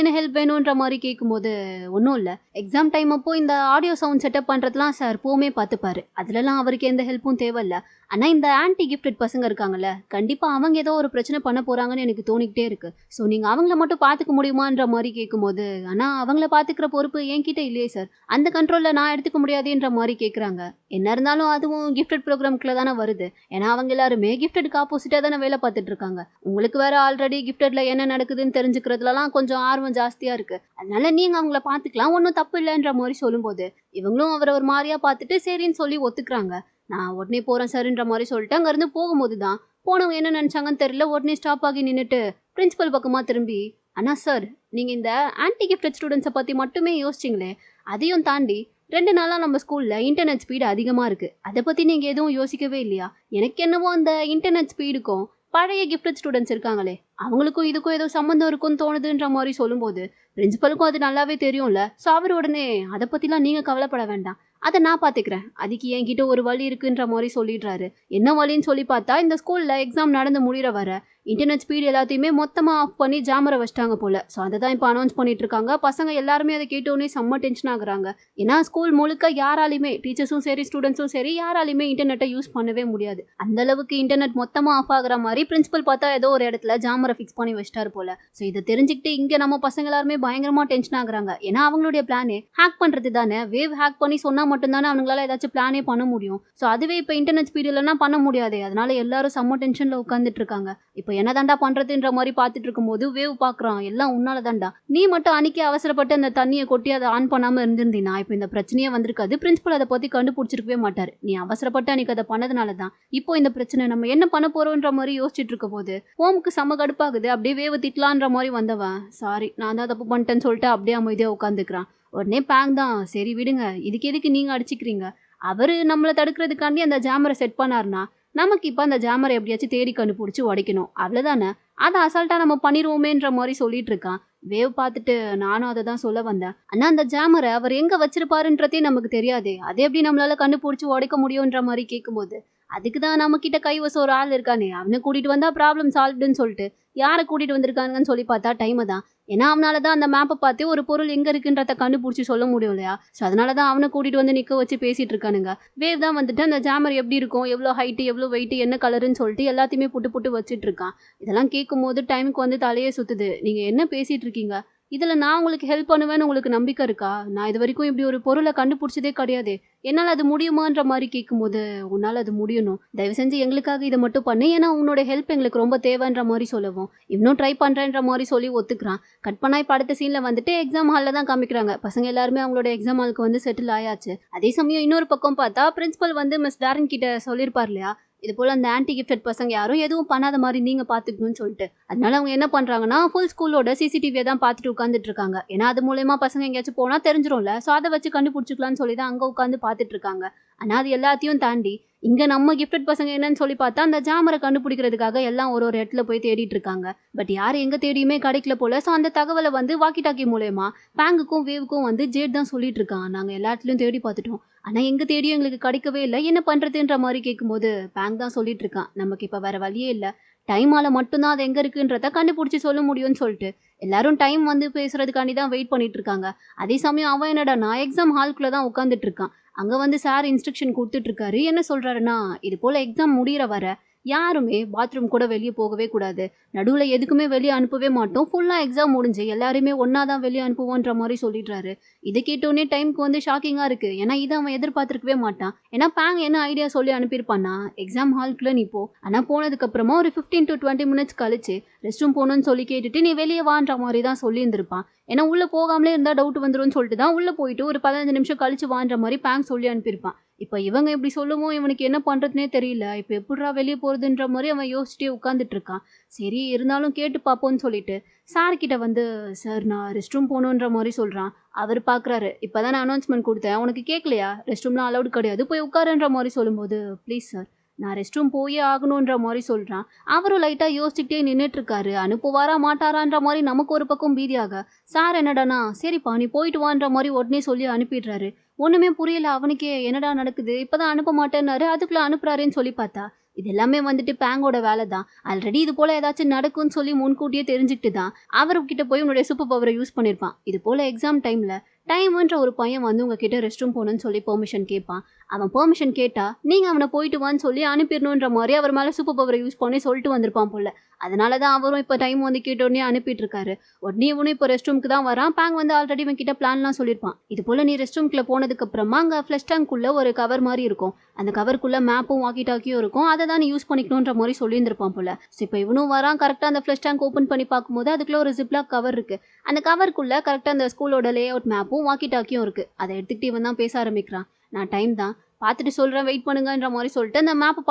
என்ன ஹெல்ப் வேணுன்ற மாதிரி கேட்கும்போது ஒன்றும் இல்லை, எக்ஸாம் டைம் அப்போ இந்த ஆடியோ சவுண்ட் செட்டப் பண்ணுறதுலாம் சார் போமே பார்த்துப்பாரு, அதுலலாம் அவருக்கு எந்த ஹெல்ப்பும் தேவையில்ல. ஆனால் இந்த ஆன்டி கிஃப்டட் பசங்க இருக்காங்கல்ல, கண்டிப்பாக அவங்க ஏதோ ஒரு பிரச்சனை பண்ண போகிறாங்கன்னு எனக்கு தோணிக்கிட்டே இருக்கு. ஸோ நீங்கள் அவங்கள மட்டும் பார்த்துக்க முடியுமான்ற மாதிரி கேட்கும்போது ஆனால் அவங்கள பார்த்துக்கிற பொறுப்பு என்கிட்ட இல்லையே சார், அந்த கண்ட்ரோலில் நான் எடுத்துக்க முடியாதுன்ற மாதிரி கேட்குறாங்க. என்ன இருந்தாலும் அதுவும் கிஃப்டட் ப்ரோக்ராம்குள்ள தானே வருது, ஏன்னா அவங்க எல்லாருமே கிஃப்டடுக்கு ஆப்போசிட்டாக தானே வேலை பார்த்துட்டு இருக்காங்க. உங்களுக்கு வேற ஆல்ரெடி கிஃப்டட்ல என்ன நடக்குதுன்னு தெரிஞ்சுக்கிறதுலலாம் கொஞ்சம் ஆர்வம் ஜாஸ்தியாக இருக்கு, அதனால நீங்கள் அவங்கள பார்த்துக்கலாம், ஒன்றும் தப்பு இல்லைன்ற மாதிரி சொல்லும்போது இவங்களும் அவரை ஒரு மாதிரியா பார்த்துட்டு சரின்னு சொல்லி ஒத்துக்கிறாங்க. நான் உடனே போறேன் சார்ன்ற மாதிரி சொல்லிட்டு அங்கேருந்து போகும்போது தான் போனவங்க என்ன நினச்சாங்கன்னு தெரியல, உடனே ஸ்டாப் ஆகி நின்றுட்டு பிரின்சிபல் பக்கமாக திரும்பி அண்ணா சார் நீங்கள் இந்த ஆன்டி கிஃப்டட் ஸ்டூடெண்ட்ஸை பற்றி மட்டுமே யோசிச்சிங்களே, அதையும் தாண்டி 2 நாளாக நம்ம ஸ்கூலில் இன்டர்நெட் ஸ்பீடு அதிகமாக இருக்குது, அதை பற்றி நீங்கள் எதுவும் யோசிக்கவே இல்லையா? எனக்கு என்னவோ அந்த இன்டர்நெட் ஸ்பீடுக்கும் பழைய கிஃப்டட் ஸ்டூடெண்ட்ஸ் இருக்காங்களே அவங்களுக்கும் இதுக்கும் ஏதோ சம்மந்தம் இருக்குன்னு தோணுதுன்ற மாதிரி சொல்லும்போது பிரின்சிபலுக்கும் அது நல்லாவே தெரியும்ல. ஸோ அவர் உடனே அதை பற்றிலாம் நீங்கள் கவலைப்பட வேண்டாம், அதை நான் பார்த்துக்கிறேன், அதுக்கு என்கிட்ட ஒரு வழி இருக்குன்ற மாதிரி சொல்லிடுறாரு. என்ன வழின்னு சொல்லி பார்த்தா இந்த ஸ்கூலில் எக்ஸாம் நடந்து முடிகிற வர இன்டர்நெட் ஸ்பீடு எல்லாத்தையுமே மொத்தமாக ஆஃப் பண்ணி ஜாமரை வச்சிட்டாங்க போல. ஸோ அதை தான் இப்போ அனௌன்ஸ் பண்ணிட்டு இருக்காங்க. பசங்க எல்லாருமே அதை கேட்டோன்னே செம்ம டென்ஷன் ஆகுறாங்க. ஏன்னா ஸ்கூல் முழுக்க யாராலையுமே, டீச்சர்ஸும் சரி ஸ்டூடெண்ட்ஸும் சரி, யாராலையுமே இன்டர்நெட்டை யூஸ் பண்ணவே முடியாது. அந்த அளவுக்கு இன்டர்நெட் மொத்தமாக ஆஃப் ஆகுற மாதிரி பிரின்சிபல் பார்த்தா ஏதோ ஒரு இடத்துல ஜாமரை ஃபிக்ஸ் பண்ணி வச்சிட்டாரு போல. ஸோ இதை தெரிஞ்சுக்கிட்டு இங்கே நம்ம பசங்க எல்லாருமே பயங்கரமாக டென்ஷன் ஆகுறாங்க. ஏன்னா அவங்களுடைய பிளானே ஹேக் பண்ணுறது தானே, வேவ் ஹேக் பண்ணி சொன்னால் மட்டும்தானே அவங்களால ஏதாச்சும் பிளானே பண்ண முடியும். ஸோ அதுவே இப்போ இன்டர்நெட் ஸ்பீடு இல்லைன்னா பண்ண முடியாது. அதனால எல்லாரும் செம்ம டென்ஷனில் உட்காந்துட்டு இருக்காங்க. இப்போ என்ன தாண்டா பண்றதுன்ற மாதிரி பார்த்துட்டு இருக்கும்போது வேவ் பார்க்குறான், எல்லாம் உன்னால தாண்டா, நீ மட்டும் அன்னைக்கு அவசரப்பட்டு அந்த தண்ணியை கொட்டி அதை ஆன் பண்ணாமல் இருந்திருந்தீனா இப்போ இந்த பிரச்சனையே வந்திருக்காது, பிரின்சிபல் அதை பற்றி கண்டுபிடிச்சிருக்கவே மாட்டார், நீ அவசரப்பட்டு அன்னைக்கு அதை பண்ணதுனால தான் இப்போ இந்த பிரச்சனை, நம்ம என்ன பண்ண போறோன்ற மாதிரி யோசிச்சுட்டு இருக்க போது ஹோமுக்கு செம கடுப்பாகுது. அப்படியே வேவ் திட்டலான்ற மாதிரி வந்தவன் சாரி நான் தான் தப்பு பண்ணிட்டேன்னு சொல்லிட்டு அப்படியே அமைதியாக உட்காந்துக்கிறான். உடனே பேங் தான் சரி விடுங்க, இதுக்கு எதுக்கு நீங்கள் அடிச்சுக்கிறீங்க, அவர் நம்மளை தடுக்கிறதுக்காண்டி அந்த ஜாமரை செட் பண்ணார்னா நமக்கு இப்போ அந்த ஜாமரை எப்படியாச்சும் தேடி கண்டுபிடிச்சி உடைக்கணும், அவ்வளோதானே, அதை அசால்ட்டாக நம்ம பண்ணிடுவோமேன்ற மாதிரி சொல்லிட்டு இருக்கான். வேவ் பார்த்துட்டு நானும் அதை தான் சொல்ல வந்தேன், ஆனால் அந்த ஜாமரை அவர் எங்கே வச்சிருப்பாருன்றதே நமக்கு தெரியாதே, அதை எப்படி நம்மளால கண்டுபிடிச்சி உடைக்க முடியுன்ற மாதிரி கேட்கும்போது அதுக்கு தான் நம்மக்கிட்ட கைவசம் ஒரு ஆள் இருக்கானே, அவனை கூட்டிகிட்டு வந்தால் ப்ராப்ளம் சால்வ்டுன்னு சொல்லிட்டு யாரை கூட்டிகிட்டு வந்திருக்காங்கன்னு சொல்லி பார்த்தா டைமை தான். ஏன்னா அவனால தான் அந்த மேப்பை பார்த்து ஒரு பொருள் எங்கே இருக்குன்றத கண்டுபிடிச்சி சொல்ல முடியும் இல்லையா. ஸோ அதனால தான் அவனை கூட்டிகிட்டு வந்து நிற்க வச்சு பேசிகிட்டு இருக்கானுங்க. வேவ் தான் வந்துட்டு அந்த ஜாமர் எப்படி இருக்கும், எவ்வளோ ஹைட்டு எவ்வளோ வெயிட்டு என்ன கலருன்னு சொல்லிட்டு எல்லாத்தையுமே புட்டு புட்டு வச்சுட்டு இருக்கான். இதெல்லாம் கேட்கும் போது டைமுக்கு வந்து தலையே சுற்றுது. நீங்கள் என்ன பேசிகிட்டு இருக்கீங்க, இதில் நான் உங்களுக்கு ஹெல்ப் பண்ணுவேன்னு உங்களுக்கு நம்பிக்கை இருக்கா, நான் இது வரைக்கும் இப்படி ஒரு பொருளை கண்டுபிடிச்சதே கிடையாது, என்னால் அது முடியுமான்ற மாதிரி கேட்கும்போது உன்னால் அது முடியணும், தயவு செஞ்சு எங்களுக்காக இதை மட்டும் பண்ணு, ஏன்னா உன்னோட ஹெல்ப் எங்களுக்கு ரொம்ப தேவைன்ற மாதிரி சொல்லவும் இன்னும் ட்ரை பண்ணுறேன்ற மாதிரி சொல்லி ஒத்துக்கிறான். கட் பண்ணா இப்போ அடுத்த சீனில் வந்துட்டு எக்ஸாம் ஹாலில் தான் காமிக்கிறாங்க. பசங்க எல்லாருமே அவங்களோட எக்ஸாம் ஹாலுக்கு வந்து செட்டில் ஆயாச்சு. அதே சமயம் இன்னொரு பக்கம் பார்த்தா பிரின்சிபல் வந்து மிஸ் டாரன் கிட்ட சொல்லியிருப்பார் இல்லையா, இது போல் அந்த ஆன்டி கிஃப்டட் பசங்க யாரும் எதுவும் பண்ணாத மாதிரி நீங்கள் பார்த்துக்கணும்னு சொல்லிட்டு. அதனால அவங்க என்ன பண்ணுறாங்கன்னா ஃபுல் ஸ்கூலோட சிசிடிவியை தான் பார்த்துட்டு உட்காந்துட்டு இருக்காங்க. ஏன்னா அது மூலயமா பசங்க எங்கேயாச்சும் போனால் தெரிஞ்சிடும்ல, ஸோ அதை வச்சு கண்டுபிடிச்சிக்கலான்னு சொல்லி தான் அங்கே உட்காந்து பார்த்துட்டு இருக்காங்க. ஆனால் அது எல்லாத்தையும் தாண்டி இங்கே நம்ம கிஃப்டட் பசங்க என்னன்னு சொல்லி பார்த்தா அந்த ஜாமரை கண்டுபிடிக்கிறதுக்காக எல்லாம் ஒரு ஒரு இடத்துல போய் தேடிட்டு இருக்காங்க. பட் யார் எங்கே தேடியுமே கிடைக்கல போல. ஸோ அந்த தகவலை வந்து வாக்கி டாக்கி மூலயமா பேங்குக்கும் வேவுக்கும் வந்து ஜேட் தான் சொல்லிட்டு இருக்கான், நாங்கள் எல்லா இடத்துலையும் தேடி பார்த்துட்டோம், ஆனால் எங்கே தேடியும் எங்களுக்கு கிடைக்கவே இல்லை, என்ன பண்ணுறதுன்ற மாதிரி கேட்கும்போது பேங்க் தான் சொல்லிட்டு இருக்கான், நமக்கு இப்போ வேற வழியே இல்லை, டைமால மட்டும்தான் அது எங்கே இருக்குன்றத கண்டுபிடிச்சி சொல்ல முடியும்னு சொல்லிட்டு எல்லாரும் டைம் வந்து பேசுறதுக்காண்டி தான் வெயிட் பண்ணிட்டு இருக்காங்க. அதே சமயம் அவன் என்னடா நான் எக்ஸாம் ஹால்குள்ளே தான் உட்காந்துட்டு இருக்கான். அங்கே வந்து சார் இன்ஸ்ட்ரக்ஷன் கொடுத்துட்டு இருக்காரு. என்ன சொல்றாருன்னா, இது போல் எக்ஸாம் முடிகிற வர யாருமே பாத்ரூம் கூட வெளியே போகவே கூடாது, நடுவில் எதுக்குமே வெளியே அனுப்பவே மாட்டோம், ஃபுல்லாக எக்ஸாம் முடிஞ்சு எல்லாருமே ஒன்றா தான் வெளியே அனுப்புவோன்ற மாதிரி சொல்லிடுறாரு. இதை கேட்டோன்னே டைமுக்கு வந்து ஷாக்கிங்காக இருக்குது. ஏன்னா இதை அவன் எதிர்பார்த்துருக்கவே மாட்டான். ஏன்னா பேங் என்ன ஐடியா சொல்லி அனுப்பியிருப்பான்னா, எக்ஸாம் ஹால்குள்ளே நீ போ, ஆனால் போனதுக்கப்புறமா ஒரு 15 to 20 minutes கழிச்சு ரெஸ்ட் ரூம் போகணுன்னு சொல்லி கேட்டுட்டு நீ வெளியே வான்ற மாதிரி தான் சொல்லியிருந்திருப்பான். ஏன்னா உள்ளே போகாமலே இருந்தால் டவுட் வந்துடும் சொல்லிட்டு தான் உள்ளே போயிட்டு ஒரு 15 நிமிஷம் கழிச்சு வான்ற மாதிரி பேங்க் சொல்லி அனுப்பியிருப்பான். இப்போ இவங்க இப்படி சொல்லவும் இவனுக்கு என்ன பண்றதுனே தெரியல. இப்போ எப்படிடா வெளிய போறதுன்ற மாரி அவன் யோசிச்சுட்டே உட்கார்ந்துட்டு இருக்கான். சரி இருந்தாலும் கேட்டு பார்ப்போம்ன்னு சொல்லிட்டு சார் கிட்ட வந்து, "சார் நான் ரெஸ்ட் ரூம் போணுன்ற மாரி சொல்றான்." அவரு பார்க்குறாரு. "இப்ப தானே அனௌன்ஸ்மென்ட் குடுத்தேன். உனக்கு கேட்கலையா? ரெஸ்ட் ரூம்லாம் அலவுட் கிடையாது. போய் உட்காருன்ற மாரி சொல்லும்போது, "ப்ளீஸ் சார் நான் ரெஸ்ட் ரூம் போயே ஆகணுன்ற மாரி சொல்றான்." அவரும் லைட்டா யோசிச்சுக்கிட்டே நின்னுட்டு இருக்காரு. அனுப்புவாரா மாட்டாரான்ற மாரி நமக்கு ஒரு பக்கம் பீதியாக, சார் என்னடான்னா, "சரிப்பா நீ போயிட்டு வான்ற" மாரி உடனே சொல்லி அனுப்பிடுறாரு. ஒண்ணுமே புரியல அவனுக்கே. என்னடா நடக்குது? இப்பதான் அனுப்ப மாட்டேன்னாரு. அதுக்குள்ள அனுப்புறாரேன்னு சொல்லி பார்த்தா, இது எல்லாமே வந்துட்டு பேங்கோட வேலை தான். ஆல்ரெடி இது போல ஏதாச்சும் நடக்கும்னு சொல்லி முன்கூட்டியே தெரிஞ்சுக்கிட்டு தான் அவர்கிட்ட போய் உன்னுடைய சூப்பர் பவரை யூஸ் பண்ணியிருப்பான். இது போல எக்ஸாம் டைம்ல டைம்ன்ற ஒரு பையன் வந்து உங்ககிட்ட ரெஸ்ட் ரூம் போகணும்னு சொல்லி பெர்மிஷன் கேட்பான். அவன் பெர்மிஷன் கேட்டா நீங்க அவனை போயிட்டு வான்னு சொல்லி அனுப்பிடணுன்ற மாதிரி அவர் மேல சூப்பர் பவரை யூஸ் பண்ணி சொல்லிட்டு வந்திருப்பான் போல. அதனால தான் அவரும் இப்போ டைம் வந்து கேட்ட உடனே அனுப்பிட்டு இருக்காரு. உடனே இவனும் இப்போ ரெஸ்ட் ரூமுக்கு தான் வரான். பேங் வந்து ஆல்ரெடி இவன் கிட்ட பிளான்லாம் சொல்லியிருப்பான். இது போல நீ ரெஸ்ட் ரூம்குள்ள போனதுக்கு அப்புறமா அங்க ஃப்ளஷ் டேங்க்குள்ள ஒரு கவர் மாதிரி இருக்கும். அந்த கவருக்குள்ள மேப்பும் வாக்கி டாக்கியும் இருக்கும். அதை தான் நீ யூஸ் பண்ணிக்கணுன்ற மாதிரி சொல்லியிருந்திருப்பான் போல. ஸோ இப்போ இவனும் வரான். கரெக்டாக அந்த ஃப்ளஷ் டேங்க் ஓப்பன் பண்ணி பார்க்கும்போது அதுக்குள்ள ஒரு ஜிப்லாக் கவர் இருக்கு. அந்த கவருக்குள்ள கரெக்டாக அந்த ஸ்கூலோட லே அவுட் மேப்பும் வாக்கி டாக்கியும் இருக்கு. அதை எடுத்துக்கிட்டு இவன் தான் பேச ஆரம்பிக்கிறான். நான் டைம் தான் பார்த்துட்டு சொல்கிறேன் வெயிட் பண்ணுங்கன்ற மாதிரி சொல்லிட்டு அந்த மேப்பை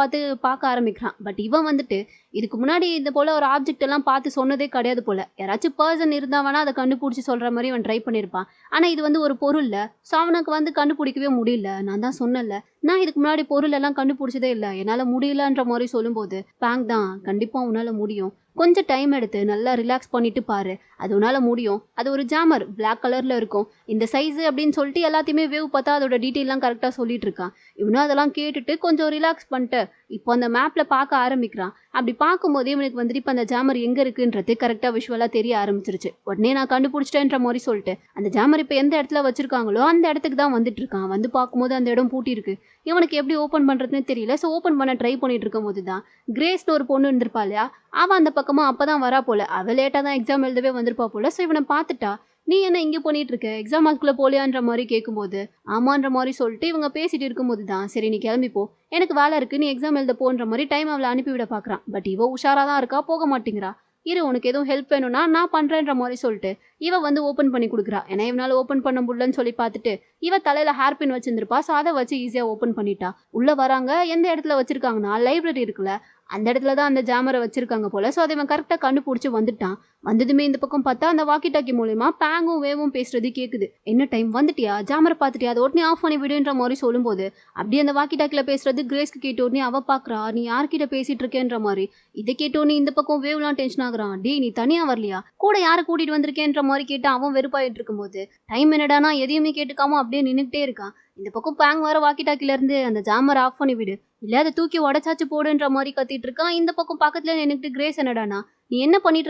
பார்க்க ஆரம்பிக்கிறான். பட் இவன் வந்துட்டு இதுக்கு முன்னாடி இந்த போல் ஒரு ஆப்ஜெக்ட் எல்லாம் பார்த்து சொன்னதே கிடையாது போல். யாராச்சும் பர்சன் இருந்தால் வேணா அதை கண்டுபிடிச்சி சொல்கிற மாதிரி அவன் ட்ரை பண்ணியிருப்பான். ஆனால் இது வந்து ஒரு பொருள்ல. ஸோ அவனுக்கு வந்து கண்டுபிடிக்கவே முடியல. நான் தான் சொன்னேன்ல, நான் இதுக்கு முன்னாடி பொருள் எல்லாம் கண்டுபிடிச்சதே இல்லை, என்னால் முடியலன்ற மாதிரி சொல்லும்போது பேங்க் தான் கண்டிப்பாக உன்னால் முடியும், கொஞ்சம் டைம் எடுத்து நல்லா ரிலாக்ஸ் பண்ணிட்டு பாரு, அது உன்னால் முடியும். அது ஒரு ஜாமர் பிளாக் கலரில் இருக்கும், இந்த சைஸு அப்படின்னு சொல்லிட்டு எல்லாத்தையுமே வேவ் பார்த்தா அதோட டீட்டெயிலாம் கரெக்டாக சொல்லிட்டு இருக்கான். இவனும் அதெல்லாம் கேட்டுட்டு கொஞ்சம் ரிலாக்ஸ் பண்ணிட்டு இப்போ அந்த மேப்பில் பார்க்க ஆரம்பிக்கிறான். அப்படி பார்க்கும்போதே இவனுக்கு வந்துட்டு இப்போ அந்த ஜாமர் எங்கே இருக்குன்றது கரெக்டாக விஷுவலாக தெரிய ஆரம்பிச்சிருச்சு. உடனே நான் கண்டுபிடிச்சிட்டேன்ற மாதிரி சொல்லிட்டு அந்த ஜாமர் இப்போ எந்த இடத்துல வச்சிருக்காங்களோ அந்த இடத்துக்கு தான் வந்துட்டு இருக்கான். வந்து பார்க்கும்போது அந்த இடம் பூட்டி இருக்கு. இவனுக்கு எப்படி ஓப்பன் பண்ணுறதுன்னு தெரியல. ஸோ ஓப்பன் பண்ண ட்ரை பண்ணிட்டு இருக்கும் போது தான் கிரேஸ்னு ஒரு பொண்ணு இருந்திருப்பா இல்லையா, அவன் அந்த பக்கமாக அப்போ தான் வரா போல. அவள் லேட்டாக தான் எக்ஸாம் எழுதவே வந்திருப்பா போல. ஸோ இவனை பார்த்துட்டா, நீ என்ன இங்கே பண்ணிட்டு இருக்க, எக்ஸாம் அதுக்குள்ளே போலியான்ற மாதிரி கேட்கும்போது ஆமான்ற மாதிரி சொல்லிட்டு இவங்க பேசிட்டு இருக்கும்போது தான், சரி நீ கிளம்பிப்போ, எனக்கு வேலை இருக்கு, நீ எக்ஸாம் எழுத போன்ற மாதிரி டைம் அவளை அனுப்பிவிட பார்க்குறான். பட் இவ உஷாராக தான் இருக்கா, போக மாட்டேங்கிறா. இரு உனக்கு எதுவும் ஹெல்ப் வேணும்னா நான் பண்ணுறேன்ற மாதிரி சொல்லிட்டு இவ வந்து ஓப்பன் பண்ணி கொடுக்குறா. ஏன்னா இவனால ஓப்பன் பண்ண முடியலன்னு சொல்லி பார்த்துட்டு இவ தலையில ஹேர் பின் வச்சிருந்திருப்பா. ஸோ அதை வச்சு ஈஸியாக ஓப்பன் பண்ணிட்டா. உள்ள வராங்க. எந்த இடத்துல வச்சிருக்காங்கன்னா லைப்ரரி இருக்குல்ல, அந்த இடத்துல தான் அந்த ஜாமரை வச்சிருக்காங்க போல. ஸோ அதை இவன் கரெக்டாக கண்டுபிடிச்சி வந்துட்டான். வந்ததுமே இந்த பக்கம் பார்த்தா அந்த வாக்கி டாக்கி மூலயமா பேங்கும் வேவும் பேசுறது கேட்குது. என்ன டைம் வந்துட்டியா, ஜாமரை பார்த்துட்டியா, அதை உடனே ஆஃப் பண்ணி விடுன்ற மாதிரி சொல்லும்போது அப்படியே அந்த வாக்கி டாக்கில பேசுறது கிரேஸ்க்கு கேட்ட உடனே அவ பார்க்குறா, நீ யார்கிட்ட பேசிட்டு இருக்கேன்ற மாதிரி. இதை கேட்டோன்னே இந்த பக்கம் வேவ்லாம் டென்ஷன் ஆகுறான். டே நீ தனியா வரலையா, கூட யாரை கூட்டிட்டு வந்திருக்கேன்ற மாதிரி கேட்டு அவன் வெறுப்பாயிட்டு இருக்கும்போது டைம் என்னடானா எதையுமே கேட்டுக்காம அப்படியே நின்றுக்கிட்டே இருக்கான். இந்த பக்கம் பேங் வர வாக்கி டாக்கில இருந்து அந்த ஜாமரை ஆஃப் பண்ணி விடு, இல்ல அதை தூக்கி உடச்சாச்சு போடுன்ற மாதிரி கத்திட்டு இருக்கான். இந்த பக்கம் பக்கத்துல நின்னுக்கிட்டு கிரேஸ் என்னடானா நீ என்ன பண்ணிட்டு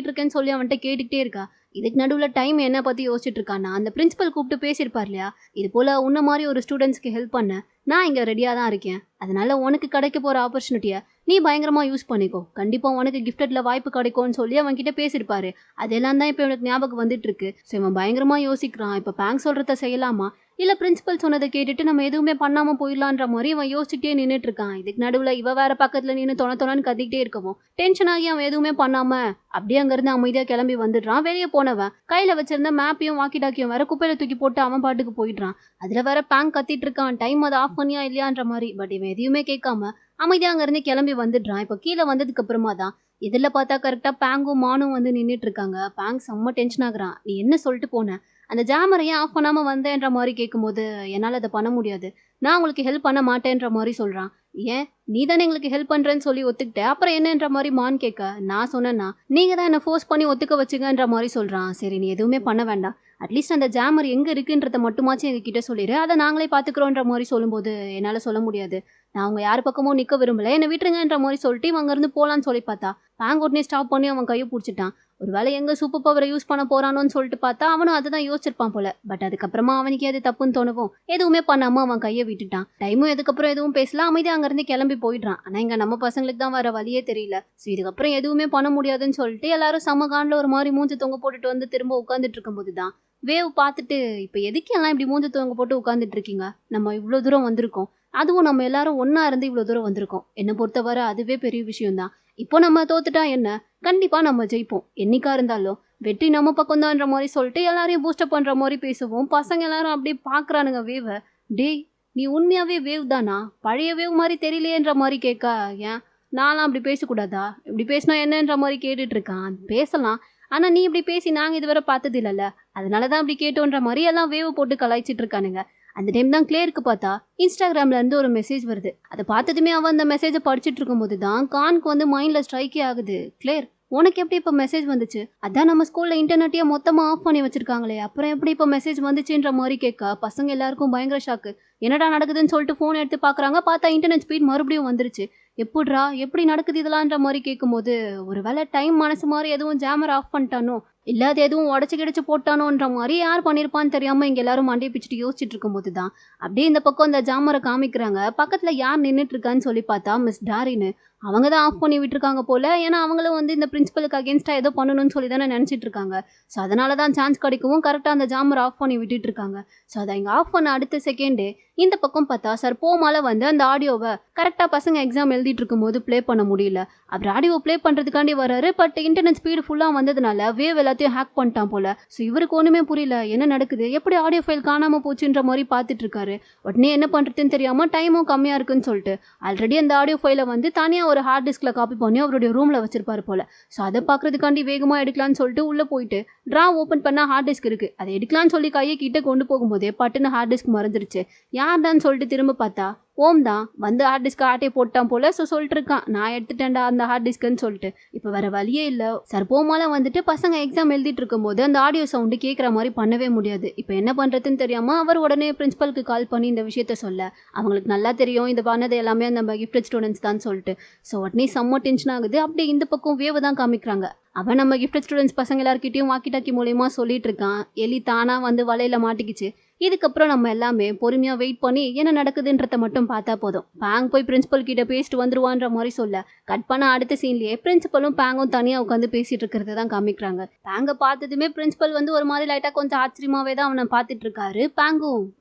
இருக்கேன்னு சொல்லி அவன்கிட்ட கேட்டுக்கிட்டே இருக்கா. இதுக்கு நடுவில் டைம் என்ன பத்தி யோசிச்சுட்டு இருக்கான்னா, அந்த பிரின்சிபல் கூப்பிட்டு பேசியிருப்பார் இல்லையா, இது போல உன்ன மாதிரி ஒரு ஸ்டூடெண்ட்ஸ்க்கு ஹெல்ப் பண்ண நான் இங்க ரெடியா தான் இருக்கேன், அதனால உனக்கு கிடைக்க போற ஆப்பர்ச்சுனிட்டியை நீ பயங்கரமா யூஸ் பண்ணிக்கோ, கண்டிப்பா உனக்கு கிஃப்டட்ல வாய்ப்பு கிடைக்கும்னு சொல்லி அவன் கிட்ட பேசியிருப்பாரு. அதெல்லாம் தான் இப்போ எனக்கு ஞாபகம் வந்துட்டு இருக்கு. ஸோ இவன் பயங்கரமா யோசிக்கிறான். இப்போ பேங்க் சொல்றத செய்யலாமா இல்ல பிரின்சிபல் சொன்னதை கேட்டுட்டு நம்ம எதுவுமே பண்ணாம போயிடலான்ற மாதிரி அவன் யோசிச்சுட்டே நின்றுட்டு இருக்கான். இதுக்கு நடுவில் இவ வேற பக்கத்துல நின்று தொணன்னு கத்திக்கிட்டே இருக்கவும் டென்ஷன் ஆகி அவன் எதுவுமே பண்ணாம அப்படியே அங்கிருந்து அமைதியா கிளம்பி வந்துடுறான். வெளியே போனவன் கையில வச்சிருந்த மேப்பையும் வாக்கி டாக்கியும் வேற குப்பையில தூக்கி போட்டு அவன் பாட்டுக்கு போயிடுறான். அதுல வேற பேங்க் கத்திட்டு இருக்கான், டைம் அதை ஆஃப் பண்ணியா இல்லையான்ற மாதிரி. பட் இவன் எதையுமே கேட்காம அமைதியா அங்கிருந்து கிளம்பி வந்துடுறான். இப்போ கீழே வந்ததுக்கு அப்புறமா தான் இதில் பார்த்தா கரெக்டா பேங்கும் மானும் வந்து நின்றுட்டு இருக்காங்க. பேங்க் செம்ம டென்ஷன் ஆகுறான். நீ என்ன சொல்லிட்டு போன, அந்த ஜாமரை ஏன் ஆஃப் பண்ணாமல் வந்தேன்ற மாதிரி கேட்கும்போது என்னால் அதை பண்ண முடியாது, நான் உங்களுக்கு ஹெல்ப் பண்ண மாட்டேன்ற மாதிரி சொல்கிறான். ஏன் நீ தானே எங்களுக்கு ஹெல்ப் பண்ணுறேன்னு சொல்லி ஒத்துக்கிட்ட, அப்புறம் என்னன்ற மாதிரி மான் கேட்க நான் சொன்னேன்னா நீங்கள் தான் என்னை ஃபோர்ஸ் பண்ணி ஒத்துக்க வச்சுங்கன்ற மாதிரி சொல்கிறான். சரி நீ எதுவுமே பண்ண வேண்டாம், அட்லீஸ்ட் அந்த ஜாமர் எங்கே இருக்குன்றத மட்டுமாச்சும் எங்ககிட்ட சொல்லிடு, அதை நாங்களே பார்த்துக்குறோன்ற மாதிரி சொல்லும்போது என்னால் சொல்ல முடியாது, நான் அவங்க யார் பக்கமும் நிற்க விரும்பல, என்னை விட்டுருங்கன்ற மாதிரி சொல்லிட்டு இவங்க இருந்து போகலான்னு சொல்லி பார்த்தா பேங்க் உடனே ஸ்டாப் பண்ணி அவன் கையை பிடிச்சிட்டான். ஒரு வேளை எங்கே சூப்பர் பவரை யூஸ் பண்ண போறானோன்னு சொல்லிட்டு பார்த்தா அவனும் அதை தான் யோசிச்சிருப்பான் போல. பட் அதுக்கப்புறமா அவனுக்கு அது தப்புன்னு தோணவும் எதுவுமே பண்ணாம அவன் கையை விட்டுட்டான். டைமும் இதுக்கப்புறம் எதுவும் பேசல, அமைதியாக அங்கேருந்து கிளம்பி போயிடுறான். ஆனால் இங்கே நம்ம பசங்களுக்கு தான் வர வழியே தெரியல. ஸோ இதுக்கப்புறம் எதுவுமே பண்ண முடியாதுன்னு சொல்லிட்டு எல்லாரும் சமகாண்டில் ஒரு மாதிரி மூஞ்சி தொங்க போட்டுட்டு வந்து திரும்ப உட்காந்துட்டு இருக்கும்போது தான் வேவ் பார்த்துட்டு, இப்போ எதுக்கு எல்லாம் இப்படி மூஞ்சி தொங்க போட்டு உட்காந்துட்டு இருக்கீங்க, நம்ம இவ்வளோ தூரம் வந்திருக்கோம், அதுவும் நம்ம எல்லாரும் ஒன்னா இருந்து இவ்வளோ தூரம் வந்திருக்கோம், என்னை பொறுத்தவரை அதுவே பெரிய விஷயம்தான். இப்போ நம்ம தோத்துட்டா என்ன, கண்டிப்பா நம்ம ஜெயிப்போம், என்னைக்கா இருந்தாலும் வெற்றி நம்ம பக்கம் தான்ற மாதிரி சொல்லிட்டு எல்லாரையும் பூஸ்டப் பண்ற மாதிரி பேசுவோம். பசங்க எல்லாரும் அப்படியே பாக்குறானுங்க வேவ. டேய் நீ உண்மையாவே வேவ் தானா? பழைய வேவ் மாரி தெரியலையேன்ற மாரி கேட்க, ஏன் நான்லாம் அப்படி பேசக்கூடாதா? இப்படி பேசினா என்னன்ற மாரி கேட்டுட்டு இருக்கான். பேசலாம். ஆனா நீ இப்படி பேசி நாங்க இதுவரை பார்த்தது இல்லல்ல. அதனால தான் அப்படி கேட்டோன்ற மாரி எல்லாம் வேவ் போட்டு கலாய்ச்சிட்டு இருக்கானுங்க. அந்த டைம் தான் கிளேருக்கு பார்த்தா இன்ஸ்டாகிராம்ல இருந்து ஒரு மெசேஜ் வருது. அதை பார்த்ததுமே அவன் அந்த மெசேஜை படிச்சுட்டு இருக்கும்போது தான் கான்க்கு வந்து மைண்ட்ல ஸ்ட்ரைக்கே ஆகுது. கிளேர், உனக்கு எப்படி இப்போ மெசேஜ் வந்துச்சு? அதான் நம்ம ஸ்கூல்ல இன்டர்நெட்டையே மொத்தமா ஆஃப் பண்ணி வச்சிருக்காங்களே, அப்புறம் எப்படி இப்போ மெசேஜ் வந்துச்சுன்ற மாதிரி கேட்க பசங்க எல்லாருக்கும் பயங்கர ஷாக்கு. என்னடா நடக்குதுன்னு சொல்லிட்டு ஃபோன் எடுத்து பார்க்குறாங்க. பார்த்தா இன்டர்நெட் ஸ்பீட் மறுபடியும் வந்துருச்சு. எப்புட்றா எப்படி நடக்குது இதெல்லாம்ன்ற மாதிரி கேட்கும்போது, ஒருவேளை டைம் மனசு மாதிரி எதுவும் ஜாமர் ஆஃப் பண்ணிட்டானோ, இல்ல அது எதுவும் உடச்சு கிடச்சு போட்டானோன்ற மாதிரி யார் பண்ணியிருப்பான்னு தெரியாம இங்க எல்லாரும் மண்டையை பிச்சுட்டு யோசிச்சுட்டு இருக்கும்போது தான் அப்படியே இந்த பக்கம் இந்த ஜாமரை காமிக்கிறாங்க. பக்கத்துல யார் நின்றுட்டு இருக்கான்னு சொல்லி பார்த்தா மிஸ் டாரின்னு. அவங்க தான் ஆஃப் பண்ணி விட்டுருக்காங்க போல. ஏன்னா அவங்களும் வந்து இந்த பிரின்சிபலுக்கு அகேன்ஸ்டா ஏதோ பண்ணணும்னு சொல்லி தானே நினைச்சிட்டு இருக்காங்க. ஸோ அதனால தான் சான்ஸ் கிடைக்கவும் கரெக்டாக அந்த ஜாமர் ஆஃப் பண்ணி விட்டுட்டு இருக்காங்க. ஸோ அதை இங்கே ஆஃப் பண்ண அடுத்த செகண்டே இந்த பக்கம் பார்த்தா சார் போமால வந்து அந்த ஆடியோவை கரெக்டாக பசங்க எக்ஸாம் எழுதிட்டு இருக்கும்போது ப்ளே பண்ண முடியல. அவர் ஆடியோ ப்ளே பண்ணுறதுக்காண்டி வராரு. பட் இன்டர்நெட் ஸ்பீடு ஃபுல்லாக வந்ததுனால வேவ் எல்லாத்தையும் ஹேக் பண்ணிட்டான் போல. ஸோ இவருக்கு ஒன்றுமே புரியல, என்ன நடக்குது, எப்படி ஆடியோ ஃபைல் காணாமல் போச்சுன்ற மாதிரி பார்த்துட்டு இருக்காரு. உடனே என்ன பண்ணுறதுன்னு தெரியாமல் டைமும் கம்மியாக இருக்குன்னு சொல்லிட்டு ஆல்ரெடி அந்த ஆடியோ ஃபைலை வந்து தனியாக ஒரு ஹார்ட் டிஸ்கில் காப்பி பண்ணி அவருடைய ரூமில் வச்சிருப்பாரு போல. ஸோ அதை பார்க்கறதுக்காண்டி வேகமாக எடுக்கலான்னு சொல்லிட்டு உள்ளே போயிட்டு ட்ரா ஓப்பன் பண்ணால் ஹார்ட் டிஸ்க் இருக்குது. அதை எடுக்கலான்னு சொல்லி கையை கிட்ட கொண்டு போகும்போதே பட்டுன்னு ஹார்ட் டிஸ்க் மறந்துருச்சு. யார்டான்னு சொல்லிட்டு திரும்ப பார்த்தா ஓம் தான் வந்து ஹார்ட் டிஸ்க் ஆட்டே போட்டான் போல. ஸோ சொல்லிட்டு இருக்கான், நான் எடுத்துட்டேன்டா அந்த ஹார்ட் டிஸ்க்குன்னு சொல்லிட்டு. இப்போ வேற வழியே இல்லை. சார் போமால வந்துட்டு பசங்க எக்ஸாம் எழுதிட்டு இருக்கும்போது அந்த ஆடியோ சவுண்டு கேட்குற மாதிரி பண்ணவே முடியாது. இப்போ என்ன பண்ணுறதுன்னு தெரியாமல் அவர் உடனே பிரின்சிபலுக்கு கால் பண்ணி இந்த விஷயத்த சொல்ல, அவங்களுக்கு நல்லா தெரியும் இது பண்ணது எல்லாமே நம்ம கிஃப்டட் ஸ்டூடெண்ட்ஸ் தான் சொல்லிட்டு. ஸோ உடனே செம்ம டென்ஷன் ஆகுது. அப்படி இந்த பக்கம் வேவ் தான் காமிக்கிறாங்க. அவன் நம்ம கிஃப்டட் ஸ்டூடெண்ட்ஸ் பசங்க எல்லாருக்கிட்டையும் வாக்கி டாக்கி மூலியமா சொல்லிட்டு இருக்கான். எலி தானா வந்து வலையில மாட்டிக்கிச்சு. இதுக்கப்புறம் நம்ம எல்லாமே பொறுமையா வெயிட் பண்ணி என்ன நடக்குதுன்றத மட்டும் பார்த்தா போதும். பேங் போய் பிரின்சிபல் கிட்ட பேசிட்டு வந்துருவான்ற மாதிரி சொல்ல, கட் பண்ண அடுத்த சீன்லயே பிரின்சிபலும் பேங்கும் தனியா உட்காந்து பேசிட்டு இருக்கிறத தான் காமிக்கிறாங்க. பேங்கை பார்த்ததுமே பிரின்சிபல் வந்து ஒரு மாதிரி லைட்டா கொஞ்சம் ஆச்சரியமாவே தான் அவனை பார்த்துட்டு இருக்காரு. பேங்கும்,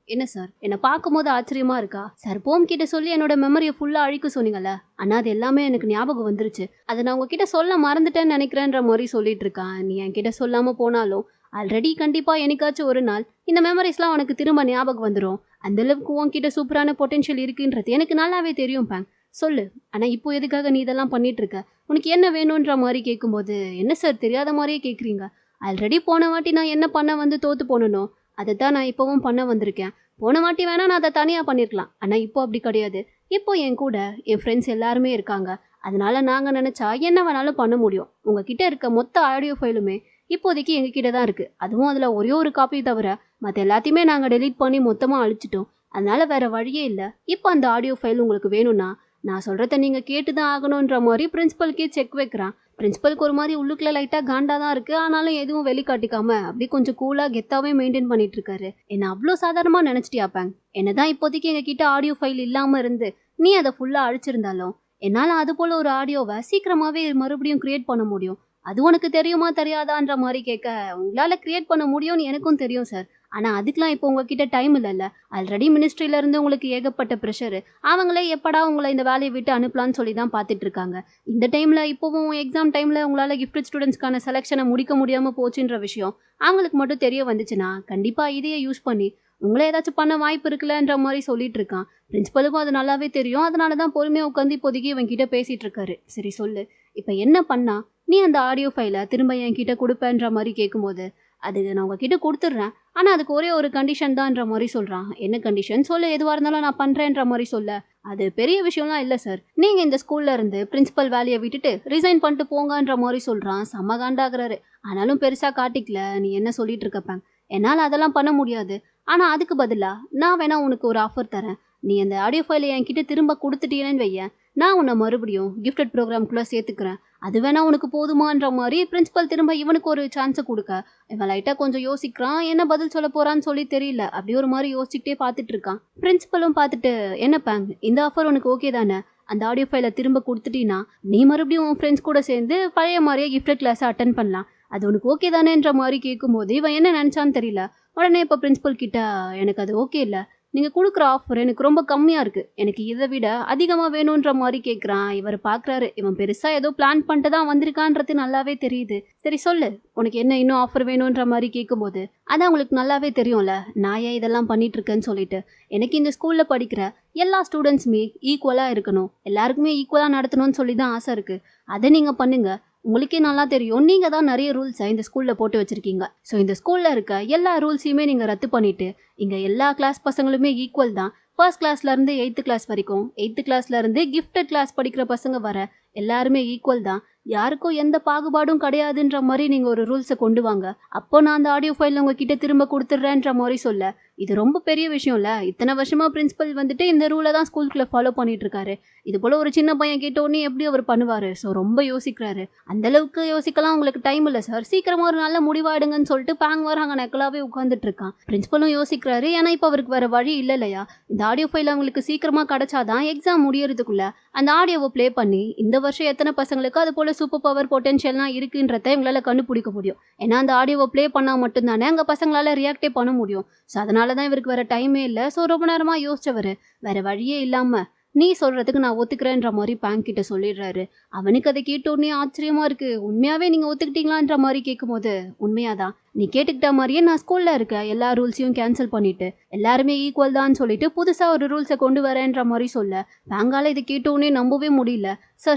என்ன சார் என்னை பார்க்கும்போது ஆச்சரியமா இருக்கா? சார் போம் கிட்ட சொல்லி என்னோட மெமரியை ஃபுல்லா அழிக்க சொன்னீங்கல்ல, ஆனா அது எல்லாமே எனக்கு ஞாபகம் வந்துருச்சு. அதை நான் உங்ககிட்ட சொல்ல மறந்துட்டேன்னு நினைக்கிறேன்ற மாதிரி சொல்லிட்டு இருக்கான். நீ என்கிட்ட சொல்லாம போனாலும் ஆல்ரெடி கண்டிப்பா என்னைக்காச்சும் ஒரு நாள் இந்த மெமரிஸ்லாம் உனக்கு திரும்ப ஞாபகம் வந்துடும். அந்த அளவுக்கு உன்கிட்ட சூப்பரான பொட்டென்ஷியல் இருக்குன்றது எனக்கு நல்லாவே தெரியும் பேங். சொல்லு, ஆனா இப்போ எதுக்காக நீ இதெல்லாம் பண்ணிட்டு இருக்க? உனக்கு என்ன வேணும்ன்ற மாதிரி கேட்கும்போது, என்ன சார் தெரியாத மாதிரியே கேட்குறீங்க? ஆல்ரெடி போன வாட்டி நான் என்ன பண்ண வந்து தோத்து போனனோ அதை தான் நான் இப்போவும் பண்ண வந்திருக்கேன். போன வாட்டி வேணா நான் அதை தனியாக பண்ணியிருக்கலாம், ஆனால் இப்போ அப்படி கிடையாது. இப்போ என் கூட என் ஃப்ரெண்ட்ஸ் எல்லாருமே இருக்காங்க. அதனால நாங்கள் நினச்சா என்ன வேணாலும் பண்ண முடியும். உங்ககிட்ட இருக்க மொத்த ஆடியோ ஃபைலுமே இப்போதைக்கு எங்ககிட்ட தான் இருக்குது. அதுவும் அதில் ஒரே ஒரு காப்பி தவிர மற்ற எல்லாத்தையுமே நாங்கள் டெலீட் பண்ணி மொத்தமாக அழிச்சிட்டோம். அதனால வேற வழியே இல்லை. இப்போ அந்த ஆடியோ ஃபைல் உங்களுக்கு வேணும்னா நான் சொல்கிறத நீங்கள் கேட்டு தான் ஆகணுன்ற மாதிரி பிரின்சிபலுக்கே செக் வைக்கிறான். பிரின்சிபலுக்கு ஒரு மாதிரி உள்ளுக்குள்ள லைட்டாக காண்டா தான் இருக்குது. ஆனாலும் எதுவும் வெளிக்காட்டிக்காம அப்படி கொஞ்சம் கூலாக கெத்தாவே மெயின்டைன் பண்ணிட்டு இருக்காரு. என்ன அவ்வளோ சாதாரணமாக நினச்சிட்டியா பேங்? என்னதான் இப்போதைக்கு எங்ககிட்ட ஆடியோ ஃபைல் இல்லாமல் இருந்து நீ அதை ஃபுல்லாக அழிச்சிருந்தாலும் என்னால் அது போல் ஒரு ஆடியோவை சீக்கிரமாகவே மறுபடியும் கிரியேட் பண்ண முடியும். அது உனக்கு தெரியுமா தெரியாதான்ற மாதிரி கேட்க, உங்களால் கிரியேட் பண்ண முடியும்னு எனக்கும் தெரியும் சார். ஆனால் அதுக்கெலாம் இப்போ உங்ககிட்ட டைம் இல்லைல்ல. ஆல்ரெடி மினிஸ்ட்ரியிலேருந்து உங்களுக்கு ஏகப்பட்ட ப்ரெஷரு. அவங்களே எப்படா உங்களை இந்த வேலையை விட்டு அனுப்பலான்னு சொல்லி தான் பார்த்துட்டு இருக்காங்க. இந்த டைமில் இப்போவும் எக்ஸாம் டைமில் உங்களால் கிஃப்டட் ஸ்டூடெண்ட்ஸ்க்கான செலெக்ஷனை முடிக்க முடியாமல் போச்சுன்ற விஷயம் அவங்களுக்கு மட்டும் தெரிய வந்துச்சுன்னா கண்டிப்பாக இதையே யூஸ் பண்ணி உங்களை ஏதாச்சும் பண்ண வாய்ப்பு இருக்குல்லன்ற மாதிரி சொல்லிட்டு இருக்கான். பிரின்சிபலுக்கும் அது நல்லாவே தெரியும். அதனால தான் பொறுமையாக உட்காந்து இப்போதைக்கு இவன் கிட்ட பேசிகிட்டு இருக்காரு. சரி சொல்லு, இப்போ என்ன பண்ணா நீ அந்த ஆடியோ ஃபைலை திரும்ப என்கிட்ட கொடுப்பேன்ற மாதிரி கேட்கும்போது, அது நான் உங்ககிட்ட கொடுத்துட்றேன், ஆனால் அதுக்கு ஒரே ஒரு கண்டிஷன் தான்ன்ற மாதிரி சொல்கிறான். என்ன கண்டிஷன் சொல்லு, எதுவாக இருந்தாலும் நான் பண்ணுறேன்ற மாதிரி சொல்ல, அது பெரிய விஷயம்லாம் இல்லை சார், நீங்கள் இந்த ஸ்கூல்ல இருந்து பிரின்சிபல் வேலையை விட்டுட்டு ரிசைன் பண்ணிட்டு போங்கன்ற மாதிரி சொல்கிறான். செம்ம காண்டாகிறாரு. ஆனாலும் பெருசாக காட்டிக்கல. நீ என்ன சொல்லிட்டு இருக்கப்பேன், என்னால் அதெல்லாம் பண்ண முடியாது. ஆனால் அதுக்கு பதிலாக நான் வேணா உனக்கு ஒரு ஆஃபர் தரேன். நீ அந்த ஆடியோ ஃபைலை என்கிட்ட திரும்ப கொடுத்துட்டீங்கன்னு வையேன், நான் உன்னை மறுபடியும் கிஃப்டட் ப்ரோக்ராம்குள்ளே சேர்த்துக்கிறேன். அது வேணா உனக்கு போதுமான்ற மாதிரி பிரின்சிபல் திரும்ப இவனுக்கு ஒரு சான்ஸை கொடுக்க, இவன் லைட்டாக கொஞ்சம் யோசிக்கிறான். என்ன பதில் சொல்ல போறான்னு சொல்லி தெரியல. அப்படி ஒரு மாதிரி யோசிச்சுக்கிட்டே பார்த்துட்டு இருக்கான். பிரின்சிபலும் பார்த்துட்டு, என்ன பேங் இந்த ஆஃபர் உனக்கு ஓகே தானே? அந்த ஆடியோ ஃபைலை திரும்ப கொடுத்துட்டீங்கன்னா நீ மறுபடியும் உன் ஃப்ரெண்ட்ஸ் கூட சேர்ந்து பழைய மாதிரியே கிஃப்டட் கிளாஸை அட்டன் பண்ணலாம். அது உனக்கு ஓகே தானேன்ற மாதிரி கேட்கும்போது இவன் என்ன நினச்சான்னு தெரியல. உடனே இப்போ பிரின்சிபல் கிட்ட, எனக்கு அது ஓகே இல்லை, நீங்க குடுக்குற ஆஃபர் எனக்கு ரொம்ப கம்மியா இருக்கு. எனக்கு இத விட அதிகமா வேணுன்ற மாரி கேட்குறான். இவரு பார்க்குறாரு. இவன் பெருசா ஏதோ பிளான் பண்ணிட்டு தான் வந்திருக்கான்றது நல்லாவே தெரியுது. சரி சொல்லு. உனக்கு என்ன இன்னும் ஆஃபர் வேணுன்ற மாரி கேட்கும்போது, அதான் உங்களுக்கு நல்லாவே தெரியும்ல. நான் ஏன் இதெல்லாம் பண்ணிட்டு இருக்கேன்னு சொல்லிட்டு. எனக்கு இந்த ஸ்கூல்ல படிக்கிற எல்லா ஸ்டூடண்ட்ஸுமே ஈக்குவலா இருக்கணும். எல்லாருக்குமே ஈக்குவலா நடத்தணும்னு சொல்லி தான் ஆசை இருக்கு. அத நீங்க பண்ணுங்க. உங்களுக்கே நல்லா தெரியும். நீங்க தான் நெறைய ரூல்ஸ இந்த ஸ்கூல்ல போட்டு வச்சிருக்கீங்க. ஸோ இந்த ஸ்கூல்ல இருக்க எல்லா ரூல்ஸையுமே நீங்க ரத்து பண்ணிட்டு, இங்க எல்லா கிளாஸ் பசங்களுமே ஈக்குவல் தான். 1 கிளாஸ்ல இருந்து 8த் கிளாஸ் வரைக்கும், 8த் கிளாஸ்ல இருந்து கிஃப்டட் கிளாஸ் படிக்கிற பசங்க வர எல்லாருமே ஈக்குவல் தான். யாருக்கும் எந்த பாகுபாடும் கிடையாதுன்ற மாரி நீங்க ஒரு ரூல்ஸ கொண்டு வாங்க. அப்போ நான் அந்த ஆடியோ ஃபைல் உங்ககிட்ட திரும்ப குடுத்துடுறேன்ற மாரி சொல்ல, இது ரொம்ப பெரிய விஷயம்ல. இத்தன வருஷமா பிரின்சிபல் வந்துட்டு இந்த ரூல தான் ஸ்கூலுக்குள்ள ஃபாலோ பண்ணிட்டு இருக்காரு. இது போல ஒரு சின்ன பையன் கேட்ட உடனே எப்படி அவர் பண்ணுவாரு? ஸோ ரொம்ப யோசிக்கிறாரு. அந்த அளவுக்கு யோசிக்கலாம் உங்களுக்கு டைம் இல்ல சார். சீக்கிரமா ஒரு நல்ல முடிவா எடுங்கன்னு சொல்லிட்டு பேங் வேற அங்க நக்கலாவே உட்கார்ந்துட்டு இருக்கான். பிரின்சிபலும் யோசிக்கிறாரு. ஏன்னா இப்ப அவருக்கு வேற வழி இல்ல இல்லையா? இந்த ஆடியோ ஃபைல் அவங்களுக்கு சீக்கிரமா கிடைச்சாதான் எக்ஸாம் முடியறதுக்குள்ள அந்த ஆடியோவை ப்ளே பண்ணி இந்த வருஷம் எத்தனை பசங்களுக்கு அது போல சூப்பர் பவர் பொட்டன்ஷியல்லாம் இருக்குன்றத இவங்களால கண்டுபிடிக்க முடியும். ஏன்னா அந்த ஆடியோவை ப்ளே பண்ணா மட்டும் தானே அங்க பசங்களால ரியாக்டே பண்ண முடியும். ஸோ அதனால தான் இவருக்கு வேற டைமே இல்ல. ஸோ ரொம்ப நேரமா யோசிச்சவரு வேற வழியே இல்லாம நீ சொல்றதுக்கு நான் ஒத்துக்கிறேன்ற மாதிரி பேங்க் கிட்ட சொல்லிடுறாரு. அவனுக்கு அதை கேட்ட உடனே ஆச்சரியமா இருக்கு. உண்மையாவே நீங்க ஒத்துக்கிட்டீங்களான்ற மாதிரி கேட்கும்போது உண்மையாதான் நீ கேட்டுக்கிட்ட மாதிரியே நான் ஸ்கூல்ல இருக்க எல்லா ரூல்ஸையும் கேன்சல் பண்ணிட்டு எல்லாருமே ஈக்குவல் தான் சொல்லிட்டு புதுசா ஒரு ரூல்ஸை கொண்டு வரேன்ற மாதிரி சொல்ல பேங்கால இதை கேட்ட உடனே நம்பவே முடியல.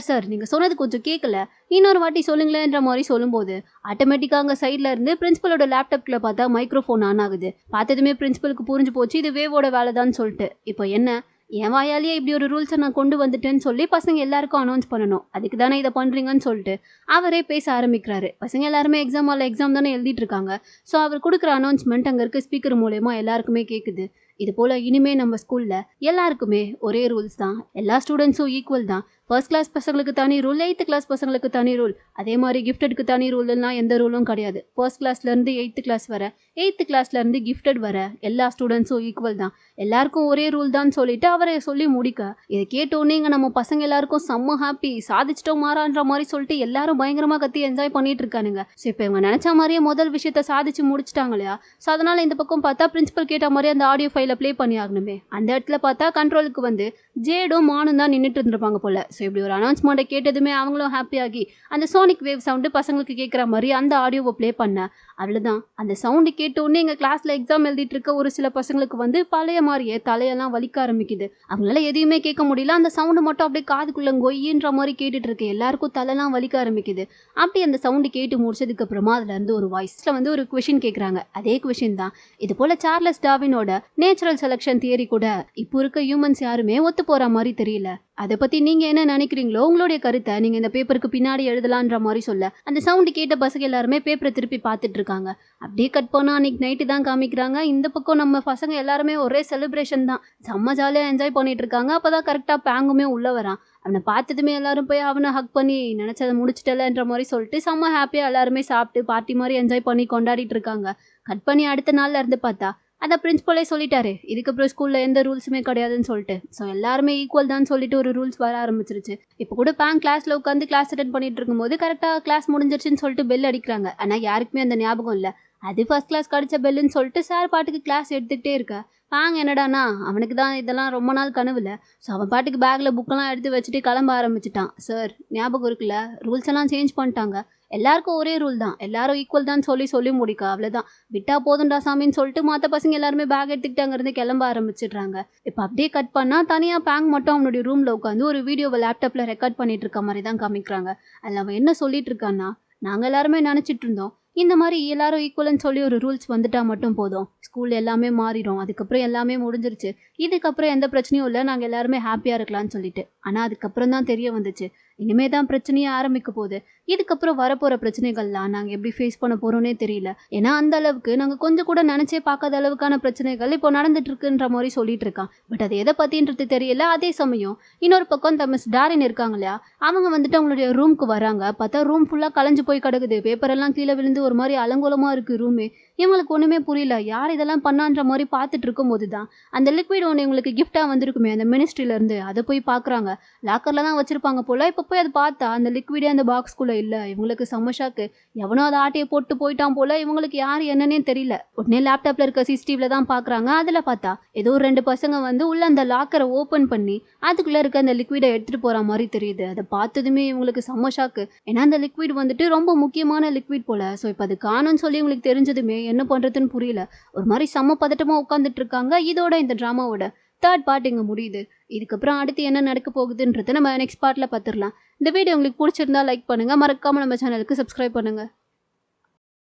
சார் நீங்க சொன்னது கொஞ்சம் கேட்கல, இன்னொரு வாட்டி சொல்லுங்களேன்ற மாதிரி சொல்லும்போது ஆட்டோமேட்டிக்கா அங்க சைட்ல இருந்து பிரின்சிபலோட லேப்டாப்ல பார்த்தா மைக்ரோஃபோன் ஆன் ஆகுது. பார்த்ததுமே பிரின்சிபலுக்கு புரிஞ்சு போச்சு இது வேவோட வேலைதான்னு சொல்லிட்டு. இப்போ என்ன என் வாயாலேயே இப்படி ஒரு ரூல்ஸை நான் கொண்டு வந்துட்டேன்னு சொல்லி பசங்க எல்லாருக்கும் அனௌன்ஸ் பண்ணணும். அதுக்கு தானே இதை பண்றீங்கன்னு சொல்லிட்டு அவரே பேச ஆரம்பிக்கிறாரு. பசங்க எல்லாருமே எக்ஸாம் தானே எழுதிட்டு இருக்காங்க. ஸோ அவர் கொடுக்குற அனௌன்ஸ்மெண்ட் அங்கே இருக்க ஸ்பீக்கர் மூலயமா எல்லாருக்குமே கேட்குது. இது போல இனிமே நம்ம ஸ்கூல்ல எல்லாருக்குமே ஒரே ரூல்ஸ் தான். எல்லா ஸ்டூடெண்ட்ஸும் ஈக்குவல் தான். 1st கிளாஸ் பசங்களுக்கு தனி ரூல், 8th கிளாஸ் பசங்களுக்கு தனி ரூல். அதே மாதிரி கிஃப்டடுக்கு தனி ரூல்லாம் எந்த ரூலும் கிடையாது. 1st கிளாஸ்ல இருந்து 8th கிளாஸ் வர, 8th கிளாஸ்ல இருந்து கிஃப்டட் வர எல்லா ஸ்டூடெண்ட்ஸும் ஈக்குவல் தான். எல்லாருக்கும் ஒரே ரூல் தான் சொல்லிட்டு அவரை சொல்லி முடிக்க இதை கேட்டோன்னே இங்க நம்ம பசங்க எல்லாருக்கும் செம்ம ஹாப்பி. சாதிச்சிட்டோம் மாறான்ற மாதிரி சொல்லிட்டு எல்லாரும் பயங்கரமா கத்தி என்ஜாய் பண்ணிட்டு இருக்கானுங்க. ஸோ இப்போ இவங்க நினைச்ச மாதிரியே முதல் விஷயத்த சாதிச்சு முடிச்சிட்டாங்க இல்லையா? ஸோ அதனால இந்த பக்கம் பார்த்தா பிரின்சிபல் கேட்ட மாதிரியே அந்த ஆடியோ ஃபைலை ப்ளே பண்ணி ஆகணுமே. அந்த இடத்துல பார்த்தா கண்ட்ரோலுக்கு வந்து ஜேடும் மானும் தான் நின்றுட்டு இருந்திருப்பாங்க போல. ஸோ இப்படி ஒரு அனௌன்ஸ்மெண்ட்டை கேட்டதுமே அவங்களும் ஹாப்பியாகி அந்த சோனிக் வேவ் சவுண்டு பசங்களுக்கு கேட்குற மாதிரி அந்த ஆடியோவை ப்ளே பண்ண அவ்வளோதான். அந்த சவுண்டு கேட்டோடனே எங்கள் கிளாஸில் எக்ஸாம் எழுதிட்டு இருக்க ஒரு சில பசங்களுக்கு வந்து பழைய மாதிரியே தலையெல்லாம் வலிக்க ஆரம்பிக்குது. அவங்களால எதையுமே கேட்க முடியல. அந்த சவுண்டு மட்டும் அப்படியே காதுக்குள்ள கொய்யின்ற மாதிரி கேட்டுட்டு இருக்கு. எல்லாருக்கும் தலையெல்லாம் வலிக்க ஆரம்பிக்குது. அப்படி அந்த சவுண்டு கேட்டு முடிச்சதுக்கு அப்புறமா அதுல இருந்து ஒரு வாய்ஸ்ல வந்து ஒரு கொஷின் கேட்குறாங்க. அதே கொஷின் தான். இது போல சார்லஸ் டார்வினோட நேச்சுரல் செலக்ஷன் தியரி கூட இப்போ இருக்க ஹியூமன்ஸ் யாருமே ஒத்து போற மாதிரி தெரியல. அதை பத்தி நீங்க என்ன நினைக்கிறீங்களோ உங்களுடைய கருத்தை நீங்க இந்த பேப்பருக்கு பின்னாடி எழுதலான்ற மாதிரி சொல்ல அந்த சவுண்டு கேட்ட பசங்க எல்லாருமே பேப்பரை திருப்பி பார்த்துட்டு இருக்காங்க. அப்படியே கட் பண்ணா அன்னைக்கு நைட்டு தான் காமிக்கிறாங்க. இந்த பக்கம் நம்ம பசங்க எல்லாருமே ஒரே செலிப்ரேஷன் தான். செம்ம ஜாலியா என்ஜாய் பண்ணிட்டு இருக்காங்க. அப்பதான் கரெக்டா பேங்குமே உள்ள வரான். அவனை பார்த்ததுமே எல்லாரும் போய் அவனை ஹக் பண்ணி நினைச்சதை முடிச்சிட்டலன்ற மாதிரி சொல்லிட்டு செம்ம ஹாப்பியா எல்லாருமே சாப்பிட்டு பார்ட்டி மாதிரி என்ஜாய் பண்ணி கொண்டாடிட்டு இருக்காங்க. கட் பண்ணி அடுத்த நாள்ல இருந்து பார்த்தா அதான் பிரின்சிபலே சொல்லிட்டாரு இதுக்கப்புறம் ஸ்கூல்ல எந்த ரூல்ஸுமே கிடையாதுன்னு சொல்லிட்டு. ஸோ எல்லாருமே ஈக்குவல் தான் சொல்லிட்டு ஒரு ரூல்ஸ் வர ஆரம்பிச்சிருச்சு. இப்போ கூட பேங்க் கிளாஸ்ல உட்காந்து கிளாஸ் அட்டென்ட் பண்ணிட்டு இருக்கும்போது கரெக்டாக கிளாஸ் முடிஞ்சிருச்சுன்னு சொல்லிட்டு பெல் அடிக்கிறாங்க. ஆனால் யாருக்குமே அந்த ஞாபகம் இல்லை. அது 1st கிளாஸ் கடிச்ச பெல்லுன்னு சொல்லிட்டு சார் பாட்டுக்கு கிளாஸ் எடுத்துக்கிட்டே இருக்கா. பேங் என்னடானா அவனுக்கு தான் இதெல்லாம் ரொம்ப நாள் கனவுல. ஸோ அவன் பாட்டுக்கு பேக்கில் புக்கெல்லாம் எடுத்து வச்சுட்டு கிளம்ப ஆரம்பிச்சிட்டான். சார் ஞாபகம் இருக்குல்ல, ரூல்ஸ் எல்லாம் சேஞ்ச் பண்ணிட்டாங்க. எல்லாருக்கும் ஒரே ரூல் தான், எல்லாரும் ஈக்குவல் தான் சொல்லி முடிக்க அவ்வளோதான். விட்டா போதுண்டா சாமின்னு சொல்லிட்டு மற்ற பசங்க எல்லாருமே பேக் எடுத்துக்கிட்டு அங்கேருந்து கிளம்ப ஆரம்பிச்சிடுறாங்க. இப்போ அப்படியே கட் பண்ணால் தனியாக பேங்க் மட்டும் அவனுடைய ரூமில் உட்காந்து ஒரு வீடியோவை லேப்டாப்பில் ரெக்கார்ட் பண்ணிட்டு இருக்க மாதிரி தான் காமிக்கிறாங்க. அதில் அவன் என்ன சொல்லிட்டு இருக்கான்னா, நாங்கள் எல்லாருமே நினச்சிட்டு இருந்தோம் இந்த மாதிரி எல்லாரும் ஈக்குவல்னு சொல்லி ஒரு ரூல்ஸ் வந்துட்டா மட்டும் போதும், ஸ்கூல் எல்லாமே மாறிடும், அதுக்கப்புறம் எல்லாமே முடிஞ்சிருச்சு, இதுக்கப்புறம் எந்த பிரச்சனையும் இல்லை, நாங்கள் எல்லாருமே ஹாப்பியாக இருக்கலாம்னு சொல்லிட்டு. ஆனால் அதுக்கப்புறம் தான் தெரிய வந்துச்சு இனிமே தான் பிரச்சனையே ஆரம்பிக்க போகுது. இதுக்கப்புறம் வரப்போகிற பிரச்சனைகள்லாம் நாங்கள் எப்படி ஃபேஸ் பண்ண போகிறோன்னே தெரியல. ஏன்னா அந்த அளவுக்கு நாங்கள் கொஞ்சம் கூட நினச்சே பார்க்காத அளவுக்கான பிரச்சனைகள் இப்போ நடந்துட்டு இருக்குன்ற மாதிரி சொல்லிட்டு இருக்கான். பட் அது எதை பற்றின்றது தெரியல. அதே சமயம் இன்னொரு பக்கம் இந்த மிஸ் டாரின் இருக்காங்க இல்லையா, அவங்க வந்துட்டு அவங்களுடைய ரூமுக்கு வராங்க. பார்த்தா ரூம் ஃபுல்லாக கலைஞ்சு போய் கிடக்குது. பேப்பர் எல்லாம் கீழே விழுந்து ஒரு மாதிரி அலங்கோலமாக இருக்குது ரூமே. இவங்களுக்கு ஒன்றுமே புரியல, யார் இதெல்லாம் பண்ணான்ற மாதிரி பார்த்துட்டு இருக்கும் போது தான் அந்த லிக்விட் ஒன்று இவங்களுக்கு கிஃப்டாக வந்திருக்குமே அந்த மினிஸ்ட்ரியிலேருந்து, அதை போய் பார்க்குறாங்க. லாக்கரில் தான் வச்சுருப்பாங்க போல். இப்போ போய் அதை பார்த்தா அந்த லிக்விடே அந்த பாக்ஸ்குள்ளே இல்லை. இவங்களுக்கு செம்ம ஷாக்கு. எவனோ அதை ஆட்டையை போட்டு போயிட்டான் போல. இவங்களுக்கு யார் என்னன்னே தெரியல. உடனே லேப்டாப்பில் இருக்க சிசிடிவியில் தான் பார்க்குறாங்க. அதில் பார்த்தா ஏதோ 2 பசங்க வந்து உள்ள அந்த லாக்கரை ஓப்பன் பண்ணி அதுக்குள்ளே இருக்க அந்த லிக்விடை எடுத்துகிட்டு போகிற மாதிரி தெரியுது. அதை பார்த்ததுமே இவங்களுக்கு செம்ம ஷாக்கு. ஏன்னா அந்த லிக்விட் வந்துட்டு ரொம்ப முக்கியமான லிக்விட் போல். ஸோ இப்போ அது காணும்னு சொல்லி இவங்களுக்கு தெரிஞ்சதுமே என்ன பண்ணுறதுன்னு புரியல. ஒரு மாதிரி செம்ம பதட்டமாக உட்காந்துட்டு இருக்காங்க. இதோட இந்த ட்ராமாவோட 3rd பார்ட் இங்கே முடியுது. இதுக்கப்புறம் அடுத்து என்ன நடக்க போகுதுன்றதை நம்ம நெக்ஸ்ட் பார்ட்டில் பார்த்துடலாம். இந்த வீடியோ உங்களுக்கு பிடிச்சிருந்தா லைக் பண்ணுங்கள். மறக்காமல் நம்ம சேனலுக்கு சப்ஸ்கிரைப் பண்ணுங்கள்.